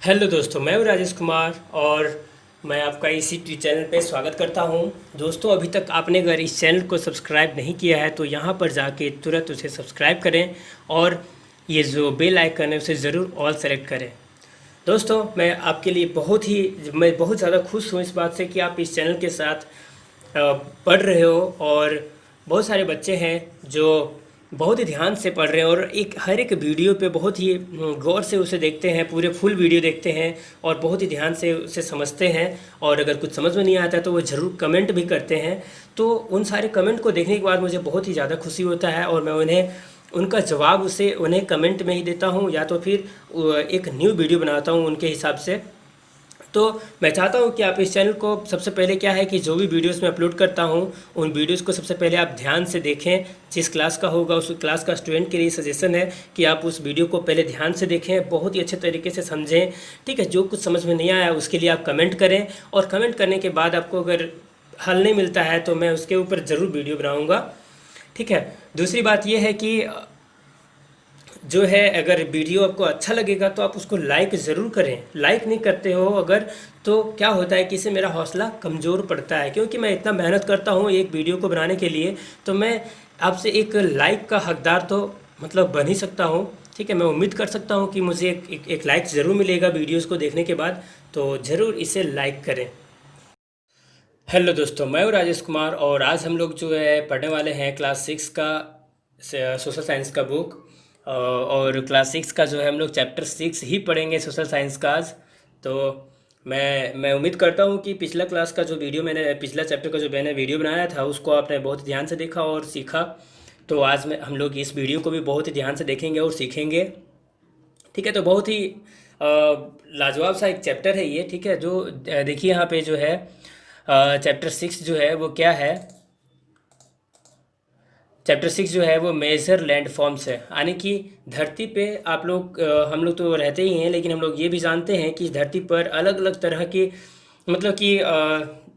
Hello दोस्तों, मैं हूं राजेश कुमार और मैं आपका इसी चैनल पे स्वागत करता हूं। दोस्तों, अभी तक आपने अगर इस चैनल को सब्सक्राइब नहीं किया है तो यहां पर जाके तुरंत उसे सब्सक्राइब करें और ये जो बेल आइकन है उसे ज़रूर ऑल सेलेक्ट करें। दोस्तों, मैं बहुत ज़्यादा खुश हूं इस बात से कि आप इस चैनल के साथ पढ़ रहे हो और बहुत सारे बच्चे हैं जो बहुत ही ध्यान से पढ़ रहे हैं और हर एक वीडियो पे बहुत ही गौर से उसे देखते हैं, पूरे फुल वीडियो देखते हैं और बहुत ही ध्यान से उसे समझते हैं। और अगर कुछ समझ में नहीं आता तो वो ज़रूर कमेंट भी करते हैं। तो उन सारे कमेंट को देखने के बाद मुझे बहुत ही ज़्यादा खुशी होता है और मैं उनका जवाब उन्हें कमेंट में ही देता हूँ या तो फिर एक न्यू वीडियो बनाता हूँ उनके हिसाब से। तो मैं चाहता हूँ कि आप इस चैनल को सबसे पहले क्या है कि जो भी वीडियोस मैं अपलोड करता हूँ उन वीडियोस को सबसे पहले आप ध्यान से देखें। जिस क्लास का होगा उस क्लास का स्टूडेंट के लिए सजेशन है कि आप उस वीडियो को पहले ध्यान से देखें, बहुत ही अच्छे तरीके से समझें। ठीक है, जो कुछ समझ में नहीं आया उसके लिए आप कमेंट करें और कमेंट करने के बाद आपको अगर हल नहीं मिलता है तो मैं उसके ऊपर ज़रूर वीडियो बनाऊँगा। ठीक है, दूसरी बात यह है कि जो है अगर वीडियो आपको अच्छा लगेगा तो आप उसको लाइक ज़रूर करें। लाइक नहीं करते हो अगर तो क्या होता है कि इससे मेरा हौसला कमज़ोर पड़ता है, क्योंकि मैं इतना मेहनत करता हूँ एक वीडियो को बनाने के लिए। तो मैं आपसे एक लाइक का हकदार तो मतलब बन ही सकता हूँ। ठीक है, मैं उम्मीद कर सकता हूँ कि मुझे एक लाइक ज़रूर मिलेगा वीडियोज़ को देखने के बाद। तो ज़रूर इसे लाइक करें। हेलो दोस्तों, मैं हूँ राजेश कुमार और आज हम लोग जो है पढ़ने वाले हैं क्लास 6 का सोशल साइंस का बुक। और क्लास 6 का जो है हम लोग चैप्टर 6 ही पढ़ेंगे सोशल साइंस का आज। तो मैं उम्मीद करता हूँ कि पिछला चैप्टर का जो मैंने वीडियो बनाया था उसको आपने बहुत ध्यान से देखा और सीखा। तो आज हम लोग इस वीडियो को भी बहुत ही ध्यान से देखेंगे और सीखेंगे। ठीक है, तो बहुत ही लाजवाब सा एक चैप्टर है ये। ठीक है, जो देखिए यहाँ पे जो है चैप्टर 6 जो है वो क्या है। चैप्टर 6 जो है वो मेजर लैंड फॉर्म्स है, यानी कि धरती पे हम लोग तो रहते ही हैं, लेकिन हम लोग ये भी जानते हैं कि इस धरती पर अलग अलग तरह के मतलब कि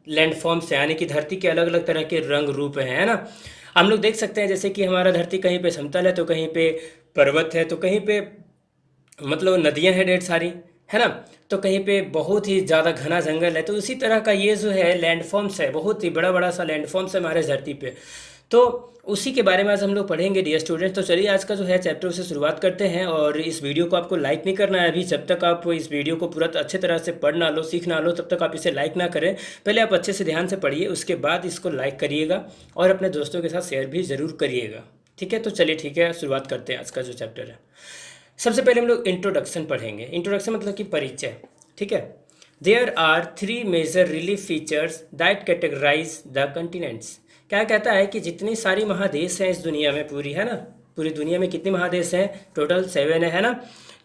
लैंड फॉर्म्स हैं, यानी कि धरती के अलग अलग तरह के रंग रूप हैं, है ना। हम लोग देख सकते हैं जैसे कि हमारा धरती कहीं पे समतल है तो कहीं पे पर्वत है तो कहीं पे मतलब नदियां हैं ढेर सारी, है ना। तो कहीं पे बहुत ही ज़्यादा घना जंगल है। तो उसी तरह का ये जो है लैंडफॉर्म्स है, बहुत ही बड़ा बड़ा सा लैंडफॉर्म्स है हमारे धरती पे। तो उसी के बारे में आज हम लोग पढ़ेंगे डियर स्टूडेंट। तो चलिए आज का जो है चैप्टर से शुरुआत करते हैं। और इस वीडियो को आपको लाइक नहीं करना है अभी, जब तक आप इस वीडियो को पूरा अच्छे तरह से पढ़ ना लो, सीख ना लो, तब तक आप इसे लाइक ना करें। पहले आप अच्छे से ध्यान से पढ़िए, उसके बाद इसको लाइक करिएगा और अपने दोस्तों के साथ शेयर भी ज़रूर करिएगा। ठीक है, तो चलिए ठीक है, शुरुआत करते हैं आज का जो चैप्टर है। सबसे पहले हम लोग इंट्रोडक्शन पढ़ेंगे। इंट्रोडक्शन मतलब कि परिचय। ठीक है, there are three major relief features that categorise the continents. क्या कहता है कि जितनी सारी महादेश हैं इस दुनिया में, पूरी है ना, पूरी दुनिया में कितने महादेश हैं, टोटल 7 है ना।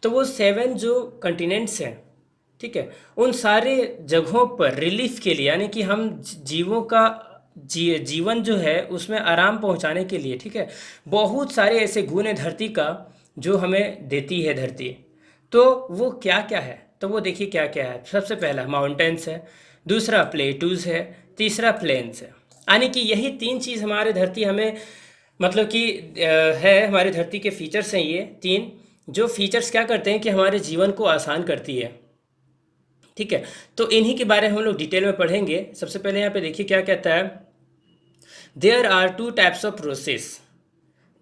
तो वो 7 जो कंटिनेंट्स हैं, ठीक है, उन सारे जगहों पर रिलीफ के लिए, यानी कि हम जीवों का जीवन जो है उसमें आराम पहुंचाने के लिए, ठीक है, बहुत सारे ऐसे गुण है धरती का जो हमें देती है धरती। तो वो क्या क्या है, तो वो देखिए क्या क्या है। सबसे पहला माउंटेन्स है, दूसरा प्लेटूज है, तीसरा प्लेन्स है। यानी कि यही 3 चीज़ हमारे धरती हमें मतलब कि है, हमारी धरती के फीचर्स हैं ये 3। जो फीचर्स क्या करते हैं कि हमारे जीवन को आसान करती है। ठीक है, तो इन्हीं के बारे में हम लोग डिटेल में पढ़ेंगे। सबसे पहले यहाँ पे देखिए क्या कहता है। There are 2 types of process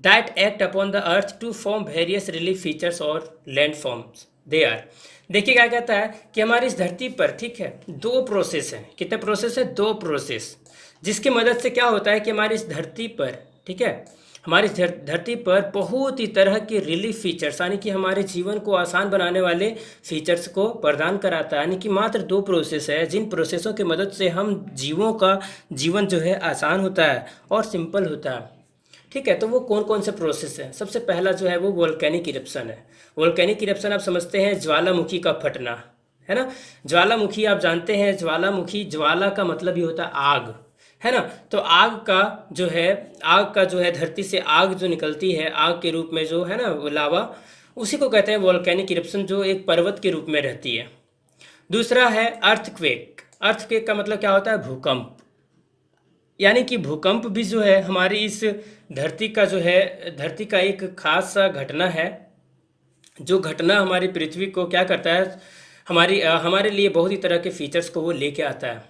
that act upon the earth to form various relief features or landforms. They are, देखिए क्या कहता है कि हमारी इस धरती पर, ठीक है, 2 प्रोसेस हैं। कितने प्रोसेस है? 2 प्रोसेस, जिसकी मदद से क्या होता है कि हमारी इस धरती पर, ठीक है, हमारी इस धरती पर बहुत ही तरह के रिलीफ फीचर्स, यानी कि हमारे जीवन को आसान बनाने वाले फीचर्स को प्रदान कराता है। यानी कि मात्र 2 प्रोसेस है जिन प्रोसेसों की मदद से हम जीवों का जीवन जो है आसान होता है और सिंपल होता है। ठीक है, तो वो कौन कौन से प्रोसेस हैं। सबसे पहला जो है वो वोल्केनिक इरप्शन है। वोल्केनिक इरप्शन आप समझते हैं, ज्वालामुखी का फटना, है ना। ज्वालामुखी आप जानते हैं, ज्वालामुखी, ज्वाला का मतलब ही होता है आग, है ना। तो आग का जो है धरती से आग जो निकलती है, आग के रूप में जो है ना वो लावा, उसी को कहते हैं वोल्केनिक इरप्शन, जो एक पर्वत के रूप में रहती है। दूसरा है अर्थक्वेक। अर्थक्वेक का मतलब क्या होता है? भूकंप। यानी कि भूकंप भी जो है हमारी इस धरती का जो है, धरती का एक खास सा घटना है, जो घटना हमारी पृथ्वी को क्या करता है, हमारे लिए बहुत ही तरह के फीचर्स को वो लेके आता है।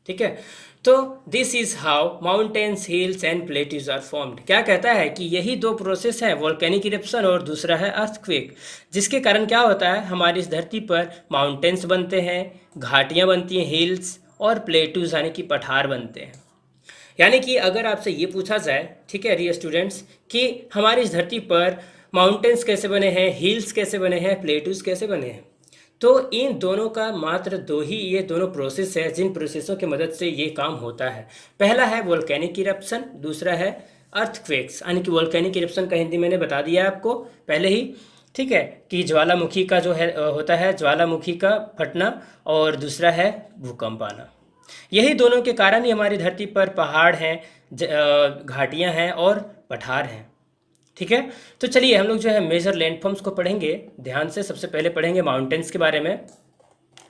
ठीक है, तो this is how mountains, hills and plateaus are formed. क्या कहता है कि यही दो प्रोसेस है, वोल्केनिक इरप्शन और दूसरा है अर्थक्वेक, जिसके कारण क्या होता है, हमारी इस धरती पर माउंटेन्स बनते हैं, घाटियाँ बनती हैं हिल्स, और प्लेट्यूज यानी कि पठार बनते हैं। यानी कि अगर आपसे ये पूछा जाए, ठीक है डियर स्टूडेंट्स, कि हमारी इस धरती पर माउंटेन्स कैसे बने हैं, हिल्स कैसे बने हैं, प्लेट्यूज कैसे बने हैं, तो इन दोनों का मात्र दो ही ये दोनों प्रोसेस है जिन प्रोसेसों की मदद से ये काम होता है। पहला है वोल्केनिक इरप्शन, दूसरा है अर्थक्वेक्स। यानी कि वोल्केनिक इरप्शन का हिंदी मैंने बता दिया है आपको पहले ही, ठीक है, कि ज्वालामुखी का जो है होता है ज्वालामुखी का फटना, और दूसरा है भूकंप आना। यही दोनों के कारण ही हमारी धरती पर पहाड़ हैं, घाटियां हैं और पठार हैं। ठीक है, तो चलिए हम लोग जो है मेजर लैंडफॉर्म्स को पढ़ेंगे ध्यान से। सबसे पहले पढ़ेंगे माउंटेन्स के बारे में।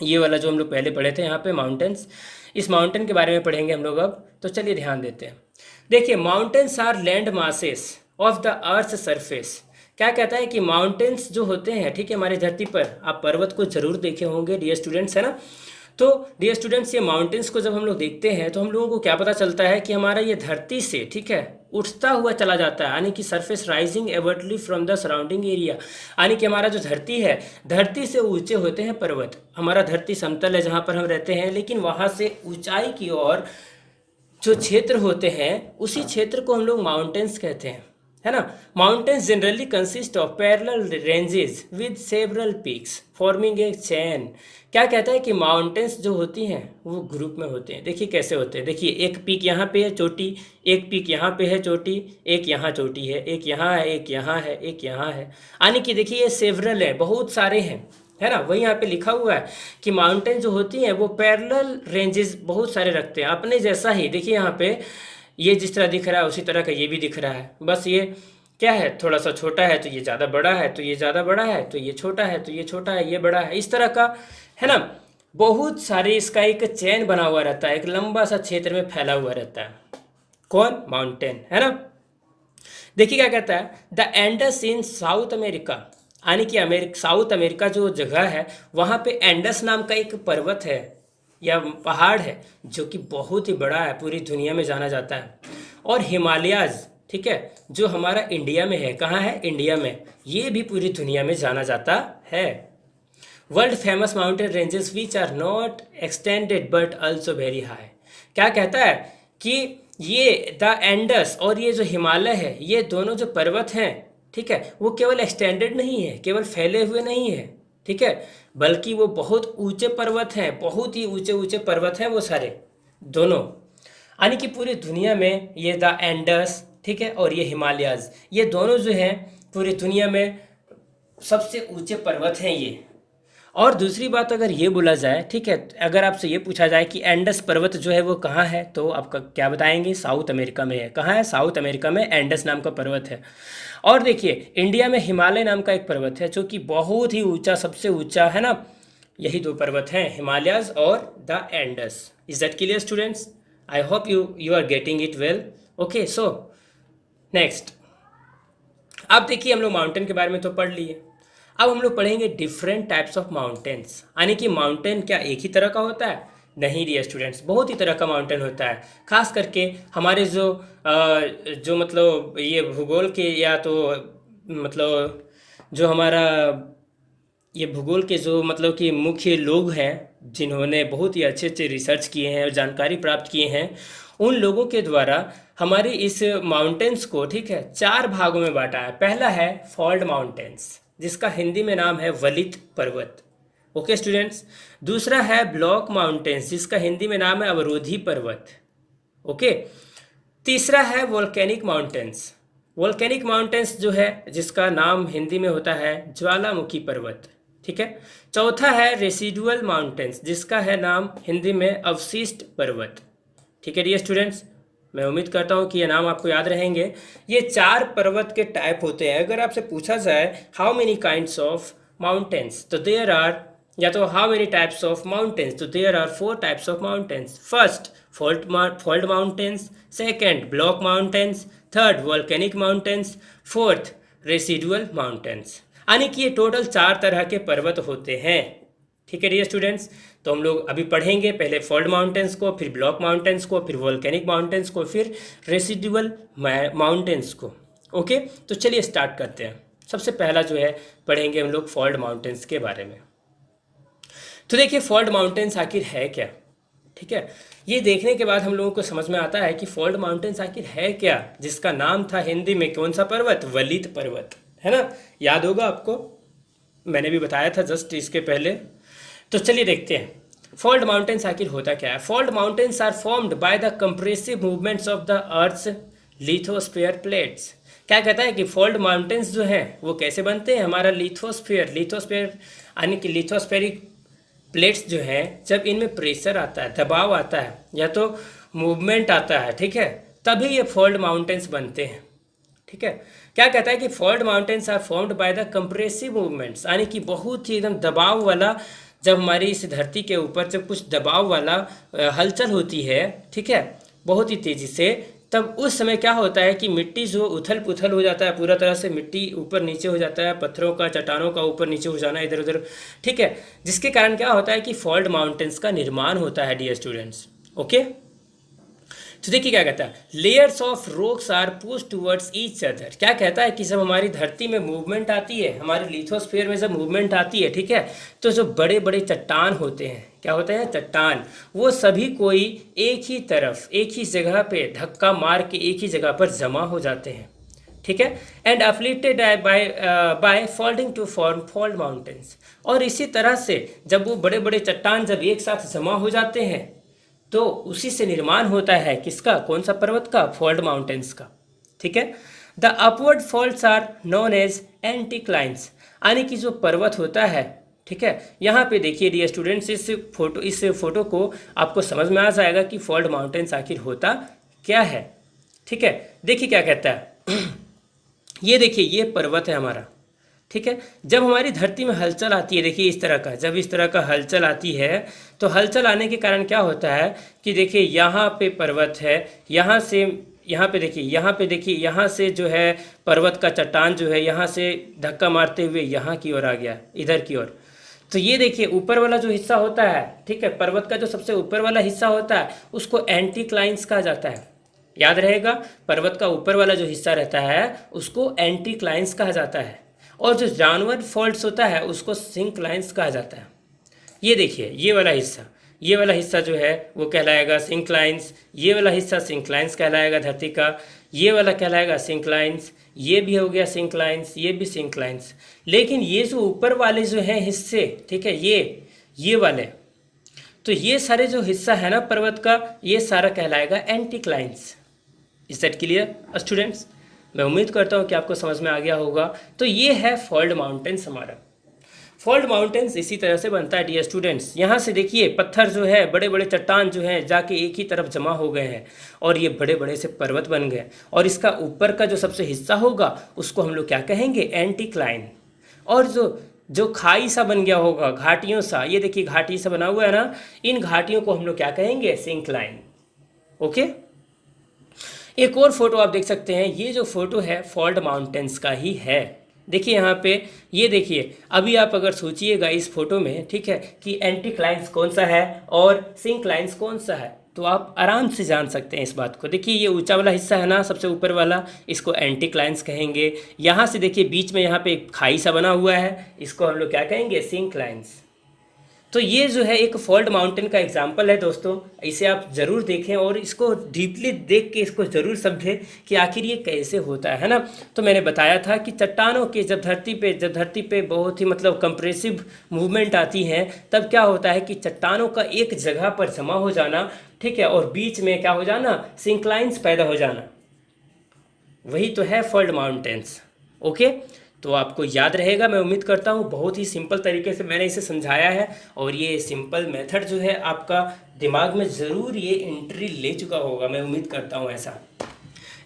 ये वाला जो हम लोग पहले पढ़े थे यहाँ पे माउंटेन्स, इस माउंटेन के बारे में पढ़ेंगे हम लोग अब। तो चलिए ध्यान देते हैं। देखिए, mountains are land masses of the earth surface. क्या कहता है कि माउंटेन्स जो होते हैं, ठीक है, हमारी धरती पर, आप पर्वत को जरूर देखे होंगे डियर स्टूडेंट्स, है ना। तो डियर स्टूडेंट्स, ये माउंटेन्स को जब हम लोग देखते हैं तो हम लोगों को क्या पता चलता है कि हमारा ये धरती से, ठीक है, उठता हुआ चला जाता है, यानी कि surface rising abruptly from the surrounding area. यानी कि हमारा जो धरती है, धरती से ऊंचे होते हैं पर्वत। हमारा धरती समतल है जहाँ पर हम रहते हैं, लेकिन वहाँ से ऊंचाई की ओर जो क्षेत्र होते हैं उसी क्षेत्र को हम लोग माउंटेन्स कहते हैं, है ना। Mountains generally consist of parallel ranges with several peaks forming a chain. क्या कहता है कि माउंटेन्स जो होती हैं वो ग्रुप में होते हैं। देखिए कैसे होते हैं, देखिए एक पीक यहाँ पे है चोटी, एक पीक यहाँ पे है चोटी, एक यहाँ चोटी है, एक यहाँ है, एक यहाँ है, एक यहाँ है। यानी कि देखिए ये सेवरल है, बहुत सारे हैं, है ना। वही यहाँ पे लिखा हुआ है कि माउंटेन जो होती हैं वो पैरेलल रेंजेस बहुत सारे रखते हैं अपने जैसा ही। देखिए यहाँ पे ये जिस तरह दिख रहा है उसी तरह का ये भी दिख रहा है, बस ये क्या है, थोड़ा सा छोटा है तो ये ज़्यादा बड़ा है, तो ये ज़्यादा बड़ा है तो ये छोटा है, तो ये छोटा है ये बड़ा है, इस तरह का, है ना। बहुत सारे इसका एक चेन बना हुआ रहता है, एक लंबा सा क्षेत्र में फैला हुआ रहता है। कौन, माउंटेन, है ना। देखिए क्या कहता है, the Indus in south America, यानी कि साउथ अमेरिका जो जगह है वहाँ पे एंडस नाम का एक पर्वत है या पहाड़ है जो कि बहुत ही बड़ा है, पूरी दुनिया में जाना जाता है। और हिमालयाज, ठीक है, जो हमारा इंडिया में है, कहाँ है, इंडिया में, ये भी पूरी दुनिया में जाना जाता है। World famous mountain ranges which are not extended but also very high. क्या कहता है कि ये द एंडस और ये जो हिमालय है, ये दोनों जो पर्वत हैं, ठीक है, वो केवल एक्सटेंडेड नहीं है, केवल फैले हुए नहीं है, ठीक है, बल्कि वो बहुत ऊंचे पर्वत हैं, बहुत ही ऊंचे ऊंचे पर्वत हैं वो सारे दोनों। यानी कि पूरी दुनिया में ये द एंडस, ठीक है, और ये हिमालयाज, ये दोनों जो हैं पूरी दुनिया में सबसे ऊंचे पर्वत हैं ये। और दूसरी बात अगर ये बोला जाए, ठीक है, अगर आपसे ये पूछा जाए कि एंडस पर्वत जो है वो कहाँ है, तो आपका क्या बताएंगे, साउथ अमेरिका में है। कहाँ है, साउथ अमेरिका में एंडस नाम का पर्वत है। और देखिए इंडिया में हिमालय नाम का एक पर्वत है जो कि बहुत ही ऊंचा, सबसे ऊंचा, है ना। यही दो पर्वत हैं, हिमालयाज और the Andes. Is that clear students? I hope you are getting it well. Okay, so next, अब देखिए हम लोग माउंटेन के बारे में तो पढ़ लिए, अब हम लोग पढ़ेंगे डिफरेंट टाइप्स ऑफ माउंटेन्स। यानी कि माउंटेन क्या एक ही तरह का होता है? नहीं डियर स्टूडेंट्स, बहुत ही तरह का माउंटेन होता है। खास करके हमारे जो मतलब ये भूगोल के, या तो मतलब जो हमारा ये भूगोल के जो मतलब कि मुख्य लोग हैं जिन्होंने बहुत ही अच्छे अच्छे रिसर्च किए हैं और जानकारी प्राप्त किए हैं, उन लोगों के द्वारा हमारी इस माउंटेन्स को, ठीक है, 4 भागों में बांटा है। पहला है फॉल्ट माउंटेन्स, जिसका हिंदी में नाम है वलित पर्वत। Okay students. दूसरा है ब्लॉक माउंटेन्स, जिसका हिंदी में नाम है अवरोधी पर्वत। ओके। तीसरा है वोल्केनिक माउंटेन्स। वोल्केनिक माउंटेन्स जो है जिसका नाम हिंदी में होता है ज्वालामुखी पर्वत, ठीक है। चौथा है रेसिडुअल माउंटेन्स, जिसका है नाम हिंदी में अवशिष्ट पर्वत, ठीक है डियर स्टूडेंट्स। मैं उम्मीद करता हूँ कि ये नाम आपको याद रहेंगे। ये 4 पर्वत के टाइप होते हैं। अगर आपसे पूछा जाए how many kinds of mountains, तो देयर आर, या तो how many types of mountains, तो there are 4 types of mountains. First fault mountains, second block mountains, third volcanic mountains, fourth residual mountains. यानी कि ये टोटल 4 तरह के पर्वत होते हैं, ठीक है डियर स्टूडेंट्स। तो हम लोग अभी पढ़ेंगे पहले फोल्ड माउंटेन्स को, फिर ब्लॉक माउंटेन्स को, फिर वोल्केनिक माउंटेन्स को, फिर रेसिडुअल माउंटेन्स को। ओके, तो चलिए स्टार्ट करते हैं। सबसे पहला जो है पढ़ेंगे हम लोग फोल्ड माउंटेन्स के बारे में। तो देखिए फोल्ड माउंटेन्स आखिर है क्या, ठीक है। ये देखने के बाद हम लोगों को समझ में आता है कि फोल्ड माउंटेन्स आखिर है क्या, जिसका नाम था हिंदी में कौन सा पर्वत, वलित पर्वत, है ना। याद होगा आपको, मैंने भी बताया था जस्ट इसके पहले। तो चलिए देखते हैं फोल्ड माउंटेन्स आखिर होता क्या है। Fold mountains are formed by the compressive movements of the earth's lithosphere plates. क्या कहता है कि फोल्ड माउंटेन्स जो हैं वो कैसे बनते हैं, हमारा लिथोस्फीयर यानी कि लिथोस्फेरिक प्लेट्स जो हैं, जब इनमें प्रेशर आता है, दबाव आता है या तो मूवमेंट आता है, ठीक है, तभी ये फोल्ड माउंटेन्स बनते हैं, ठीक है। क्या कहता है कि fold mountains are formed by the compressive movements, यानी कि बहुत ही एकदम दबाव वाला, जब हमारी इस धरती के ऊपर जब कुछ दबाव वाला हलचल होती है, ठीक है, बहुत ही तेज़ी से, तब उस समय क्या होता है कि मिट्टी जो उथल पुथल हो जाता है, पूरा तरह से मिट्टी ऊपर नीचे हो जाता है, पत्थरों का, चट्टानों का ऊपर नीचे हो जाना, इधर उधर, ठीक है, जिसके कारण क्या होता है कि फोल्ड माउंटेन्स का निर्माण होता है डियर स्टूडेंट्स। ओके, तो देखिए क्या कहता है, layers of rocks are push towards each other. क्या कहता है कि जब हमारी धरती में मूवमेंट आती है, हमारी लिथोस्फीयर में जब मूवमेंट आती है, ठीक है, तो जो बड़े बड़े चट्टान होते हैं, क्या होते हैं, चट्टान, वो सभी कोई एक ही तरफ, एक ही जगह पे धक्का मार के एक ही जगह पर जमा हो जाते हैं, ठीक है, and afflicted by folding to form fold mountains. और इसी तरह से जब वो बड़े बड़े चट्टान जब एक साथ जमा हो जाते हैं, तो उसी से निर्माण होता है किसका, कौन सा पर्वत का, फोल्ड माउंटेन्स का, ठीक है। The upward faults are known as anticlines, यानी कि जो पर्वत होता है, ठीक है, यहाँ पे देखिए डियर स्टूडेंट्स, इस फोटो को आपको समझ में आ जाएगा कि फोल्ड माउंटेन्स आखिर होता क्या है, ठीक है। देखिए क्या कहता है ये देखिए, ये पर्वत है हमारा, ठीक है। जब हमारी धरती में हलचल आती है, देखिए इस तरह का, जब इस तरह का हलचल आती है, तो हलचल आने के कारण क्या होता है कि देखिए यहाँ पे पर्वत है, यहाँ से यहाँ पे देखिए, यहाँ पे देखिए, यहाँ से जो है पर्वत का चट्टान जो है यहाँ से धक्का मारते हुए यहाँ की ओर आ गया, इधर की ओर। तो ये देखिए ऊपर वाला जो हिस्सा होता है, ठीक है, पर्वत का जो सबसे ऊपर वाला हिस्सा होता है, उसको एंटीक्लाइंस कहा जाता है। याद रहेगा, पर्वत का ऊपर वाला जो हिस्सा रहता है उसको एंटीक्लाइंस कहा जाता है, और जो जानवर फॉल्ट्स होता है उसको सिंक्लाइंस कहा जाता है। ये देखिए ये वाला हिस्सा जो है वो कहलाएगा सिंक्लाइंस, ये वाला हिस्सा सिंक्लाइंस कहलाएगा धरती का, ये वाला कहलाएगा सिंक्लाइंस, ये भी हो गया सिंक्लाइंस, ये भी सिंक्लाइंस। लेकिन ये जो ऊपर वाले जो हैं हिस्से, ठीक है, ये वाले, तो ये सारे जो हिस्सा है ना पर्वत का, ये सारा कहलाएगा anticlines. Is that clear students? मैं उम्मीद करता हूँ कि आपको समझ में आ गया होगा। तो ये है फोल्ड माउंटेन्स हमारा। फोल्ड माउंटेन्स इसी तरह से बनता है डियर स्टूडेंट्स। यहाँ से देखिए पत्थर जो है, बड़े बड़े चट्टान जो हैं जाके एक ही तरफ जमा हो गए हैं और ये बड़े बड़े से पर्वत बन गए, और इसका ऊपर का जो सबसे हिस्सा होगा उसको हम लोग क्या कहेंगे, एंटीक्लाइन। और जो खाई सा बन गया होगा, घाटियों सा, ये देखिए घाटी सा बना हुआ है ना, इन घाटियों को हम लोग क्या कहेंगे, सिंक्लाइन। ओके, एक और फोटो आप देख सकते हैं, ये जो फोटो है फोल्ड माउंटेन्स का ही है। देखिए यहाँ पे, ये देखिए, अभी आप अगर सोचिएगा इस फोटो में, ठीक है, कि एंटीक्लाइंस कौन सा है और सिंक्लाइंस कौन सा है, तो आप आराम से जान सकते हैं इस बात को। देखिए ये ऊंचा वाला हिस्सा है ना, सबसे ऊपर वाला, इसको एंटीक्लाइंस कहेंगे। यहाँ से देखिए बीच में यहाँ पे एक खाई सा बना हुआ है, इसको हम लोग क्या कहेंगे, सिंक्लाइंस। तो ये जो है एक फोल्ड माउंटेन का एग्जाम्पल है दोस्तों, इसे आप ज़रूर देखें और इसको डीपली देख के इसको ज़रूर समझें कि आखिर ये कैसे होता है ना। तो मैंने बताया था कि चट्टानों के जब धरती पे बहुत ही मतलब कंप्रेसिव मूवमेंट आती है, तब क्या होता है कि चट्टानों का एक जगह पर जमा हो जाना, ठीक है, और बीच में क्या हो जाना, सिंक्लाइंस पैदा हो जाना, वही तो है फोल्ड माउंटेन्स। ओके, तो आपको याद रहेगा, मैं उम्मीद करता हूँ। बहुत ही सिंपल तरीके से मैंने इसे समझाया है, और ये सिंपल मेथड जो है आपका दिमाग में ज़रूर ये एंट्री ले चुका होगा, मैं उम्मीद करता हूँ ऐसा,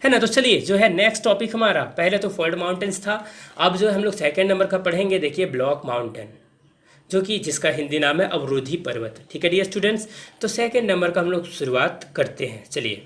है ना। तो चलिए जो है नेक्स्ट टॉपिक हमारा, पहले तो फोल्ड माउंटेन्स था, अब जो हम लोग सेकेंड नंबर का पढ़ेंगे, देखिए ब्लॉक माउंटेन, जो कि जिसका हिंदी नाम है अवरोधी पर्वत। ठीक है डियर स्टूडेंट्स, तो सेकेंड नंबर का हम लोग शुरुआत करते हैं। चलिए,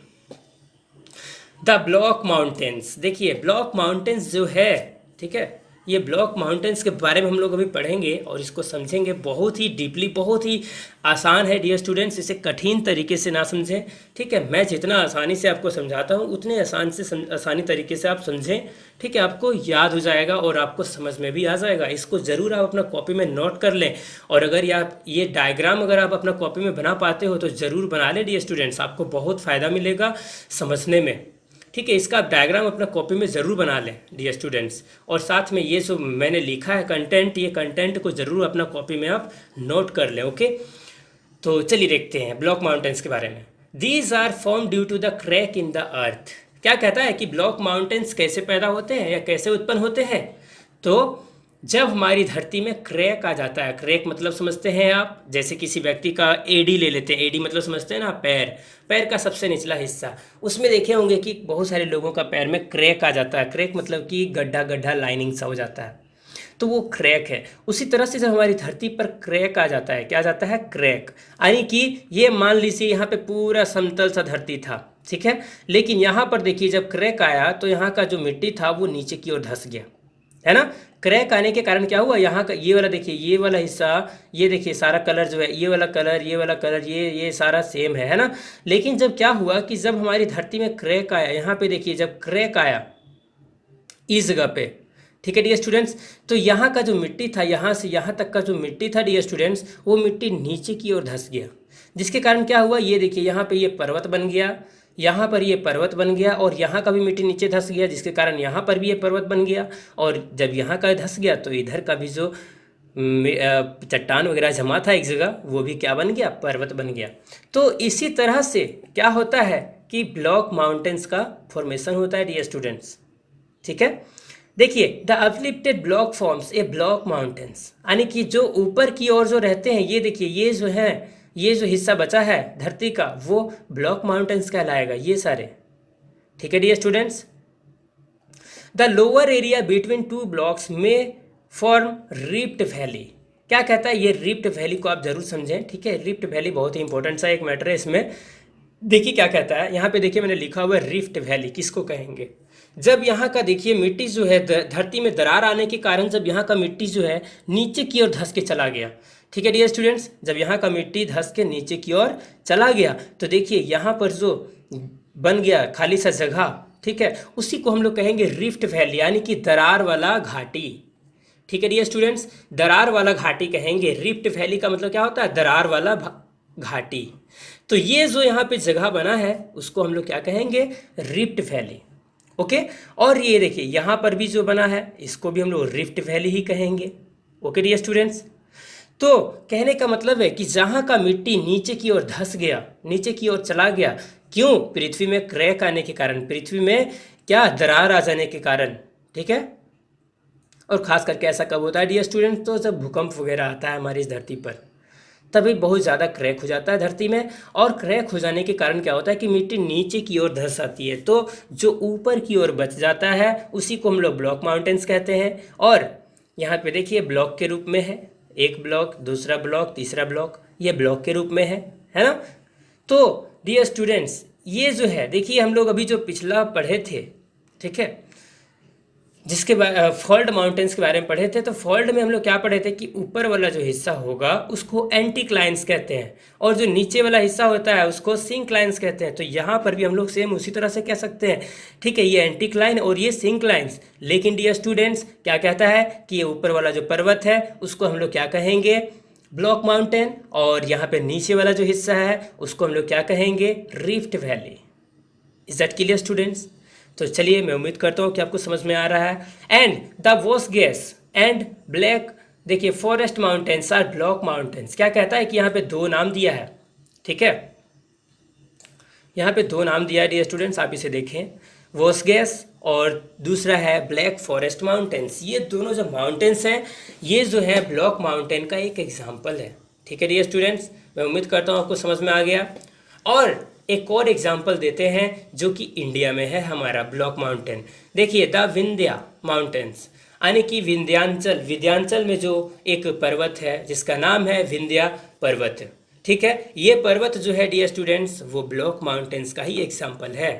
द ब्लॉक माउंटेन्स। देखिए ब्लॉक माउंटेन्स जो है, ठीक है, ये ब्लॉक माउंटेन्स के बारे में हम लोग अभी पढ़ेंगे और इसको समझेंगे बहुत ही डीपली, बहुत ही आसान है डियर स्टूडेंट्स, इसे कठिन तरीके से ना समझें। ठीक है, मैं जितना आसानी से आपको समझाता हूँ उतने आसानी तरीके से आप समझें। ठीक है, आपको याद हो जाएगा और आपको समझ में भी आ जाएगा। इसको ज़रूर आप अपना कॉपी में नोट कर लें, और अगर आप ये डायग्राम अगर आप अपना कॉपी में बना पाते हो तो ज़रूर बना लें डियर स्टूडेंट्स, आपको बहुत फ़ायदा मिलेगा समझने में। ठीक है, इसका आप डायग्राम अपना कॉपी में ज़रूर बना लें डियर स्टूडेंट्स, और साथ में ये जो मैंने लिखा है कंटेंट, ये कंटेंट को ज़रूर अपना कॉपी में आप नोट कर लें। ओके, तो चलिए देखते हैं ब्लॉक माउंटेन्स के बारे में। These are form due to the crack in the earth. क्या कहता है कि ब्लॉक माउंटेन्स कैसे पैदा होते हैं या कैसे उत्पन्न होते हैं? तो जब हमारी धरती में क्रैक आ जाता है, क्रैक मतलब समझते हैं आप, जैसे किसी व्यक्ति का एडी ले लेते हैं, एडी मतलब समझते हैं ना, पैर, पैर का सबसे निचला हिस्सा, उसमें देखे होंगे कि बहुत सारे लोगों का पैर में क्रैक आ जाता है। क्रैक मतलब कि गड्ढा गड्ढा लाइनिंग सा हो जाता है, तो वो क्रैक है। उसी तरह से जब हमारी धरती पर क्रैक आ जाता है, क्या आ जाता है? क्रैक, यानी कि ये मान लीजिए यहाँ पे पूरा समतल सा धरती था, ठीक है, लेकिन यहाँ पर देखिए जब क्रैक आया तो यहाँ का जो मिट्टी था वो नीचे की ओर धंस गया, है ना। क्रैक आने के कारण क्या हुआ, यहाँ का ये वाला देखिए, ये वाला हिस्सा, ये देखिए सारा कलर जो है, ये वाला कलर, ये वाला कलर, ये सारा सेम है ना। लेकिन जब क्या हुआ कि जब हमारी धरती में क्रैक आया, यहाँ पे देखिए जब क्रैक आया इस जगह पे, ठीक है डियर स्टूडेंट्स, तो यहाँ का जो मिट्टी था, यहाँ से यहाँ तक का जो मिट्टी था डियर स्टूडेंट्स, वो मिट्टी नीचे की ओर धंस गया, जिसके कारण क्या हुआ, ये देखिए यहाँ पे ये पर्वत बन गया, यहाँ पर ये पर्वत बन गया, और यहाँ का भी मिट्टी नीचे धंस गया, जिसके कारण यहाँ पर भी ये पर्वत बन गया, और जब यहाँ का धंस गया तो इधर का भी जो चट्टान वगैरह जमा था एक जगह, वो भी क्या बन गया, पर्वत बन गया। तो इसी तरह से क्या होता है कि ब्लॉक माउंटेन्स का फॉर्मेशन होता है डियर स्टूडेंट्स। ठीक है, देखिए the uplifted block forms a block mountains, यानी कि जो ऊपर की ओर जो रहते हैं, ये देखिए ये जो है, ये जो हिस्सा बचा है धरती का, वो ब्लॉक माउंटेन्स कहलाएगा, ये सारे। ठीक है dear students, the lower area between two blocks में फॉर्म रिफ्ट वैली। क्या कहता है ये रिफ्ट वैली को आप जरूर समझें। ठीक है, रिफ्ट वैली बहुत ही इंपॉर्टेंट सा एक मैटर है इसमें। देखिए क्या कहता है यहाँ पे, देखिए मैंने लिखा हुआ है रिफ्ट वैली किसको कहेंगे, जब यहाँ का देखिए मिट्टी जो है धरती में दरार आने के कारण जब यहाँ का मिट्टी जो है नीचे की ओर धंस के चला गया। ठीक है डियर स्टूडेंट्स, जब यहाँ का मिट्टी धंस के नीचे की ओर चला गया तो देखिए यहाँ पर जो बन गया खाली सा जगह, ठीक है, उसी को हम लोग कहेंगे रिफ्ट वैली, यानी कि दरार वाला घाटी। ठीक है डियर स्टूडेंट्स, दरार वाला घाटी कहेंगे। रिफ्ट वैली का मतलब क्या होता है, दरार वाला घाटी। तो ये जो यहाँ पे जगह बना है उसको हम लोग क्या कहेंगे, रिफ्ट वैली। ओके, और ये देखिए यहाँ पर भी जो बना है इसको भी हम लोग रिफ्ट वैली ही कहेंगे। ओके डियर स्टूडेंट्स, तो कहने का मतलब है कि जहाँ का मिट्टी नीचे की ओर धंस गया, नीचे की ओर चला गया, क्यों, पृथ्वी में क्रैक आने के कारण, पृथ्वी में क्या दरार आ जाने के कारण। ठीक है, और खास करके ऐसा कब होता है डियर स्टूडेंट्स, तो जब भूकंप वगैरह आता है हमारी इस धरती पर, तभी बहुत ज़्यादा क्रैक हो जाता है धरती में, और क्रैक हो जाने के कारण क्या होता है कि मिट्टी नीचे की ओर धंस आती है, तो जो ऊपर की ओर बच जाता है उसी को हम लोग ब्लॉक माउंटेन्स कहते हैं। और यहाँ पे देखिए ब्लॉक के रूप में है, एक ब्लॉक, दूसरा ब्लॉक, तीसरा ब्लॉक, ये ब्लॉक के रूप में है ना। तो डियर स्टूडेंट्स ये जो है देखिए हम लोग अभी जो पिछला पढ़े थे, ठीक है, जिसके फॉल्ट माउंटेन्स के बारे में पढ़े थे, तो फॉल्ट में हम लोग क्या पढ़े थे कि ऊपर वाला जो हिस्सा होगा उसको एंटीक्लाइंस कहते हैं, और जो नीचे वाला हिस्सा होता है उसको सिंक्लाइंस कहते हैं। तो यहाँ पर भी हम लोग सेम उसी तरह से कह सकते हैं। ठीक है, ये एंटीक्लाइन और ये सिंक्लाइंस। लेकिन डियर स्टूडेंट्स क्या कहता है कि ये ऊपर वाला जो पर्वत है उसको हम लोग क्या कहेंगे, ब्लॉक माउंटेन, और यहाँ पे नीचे वाला जो हिस्सा है उसको हम लोग क्या कहेंगे, rift valley. Is that clear students? तो चलिए मैं उम्मीद करता हूँ कि आपको समझ में आ रहा है। एंड द वोसगेस एंड ब्लैक, देखिए forest mountains R block mountains. क्या कहता है कि यहाँ पे दो नाम दिया है, ठीक है, यहाँ पे दो नाम दिया है डियर स्टूडेंट्स, आप इसे देखें, वोसगेस और दूसरा है ब्लैक फॉरेस्ट माउंटेन्स। ये दोनों जो माउंटेन्स हैं ये जो है ब्लॉक माउंटेन का एक एग्जाम्पल है। ठीक है डियर स्टूडेंट्स, मैं उम्मीद करता हूँ आपको समझ में आ गया। और एक और एग्जाम्पल देते हैं जो कि इंडिया में है हमारा ब्लॉक माउंटेन। देखिए द विंध्या माउंटेन्स, यानी कि विंध्यांचल, विंध्यांचल में जो एक पर्वत है जिसका नाम है विंध्या पर्वत। ठीक है, ये पर्वत जो है डियर स्टूडेंट्स वो ब्लॉक माउंटेन्स का ही एग्जाम्पल है।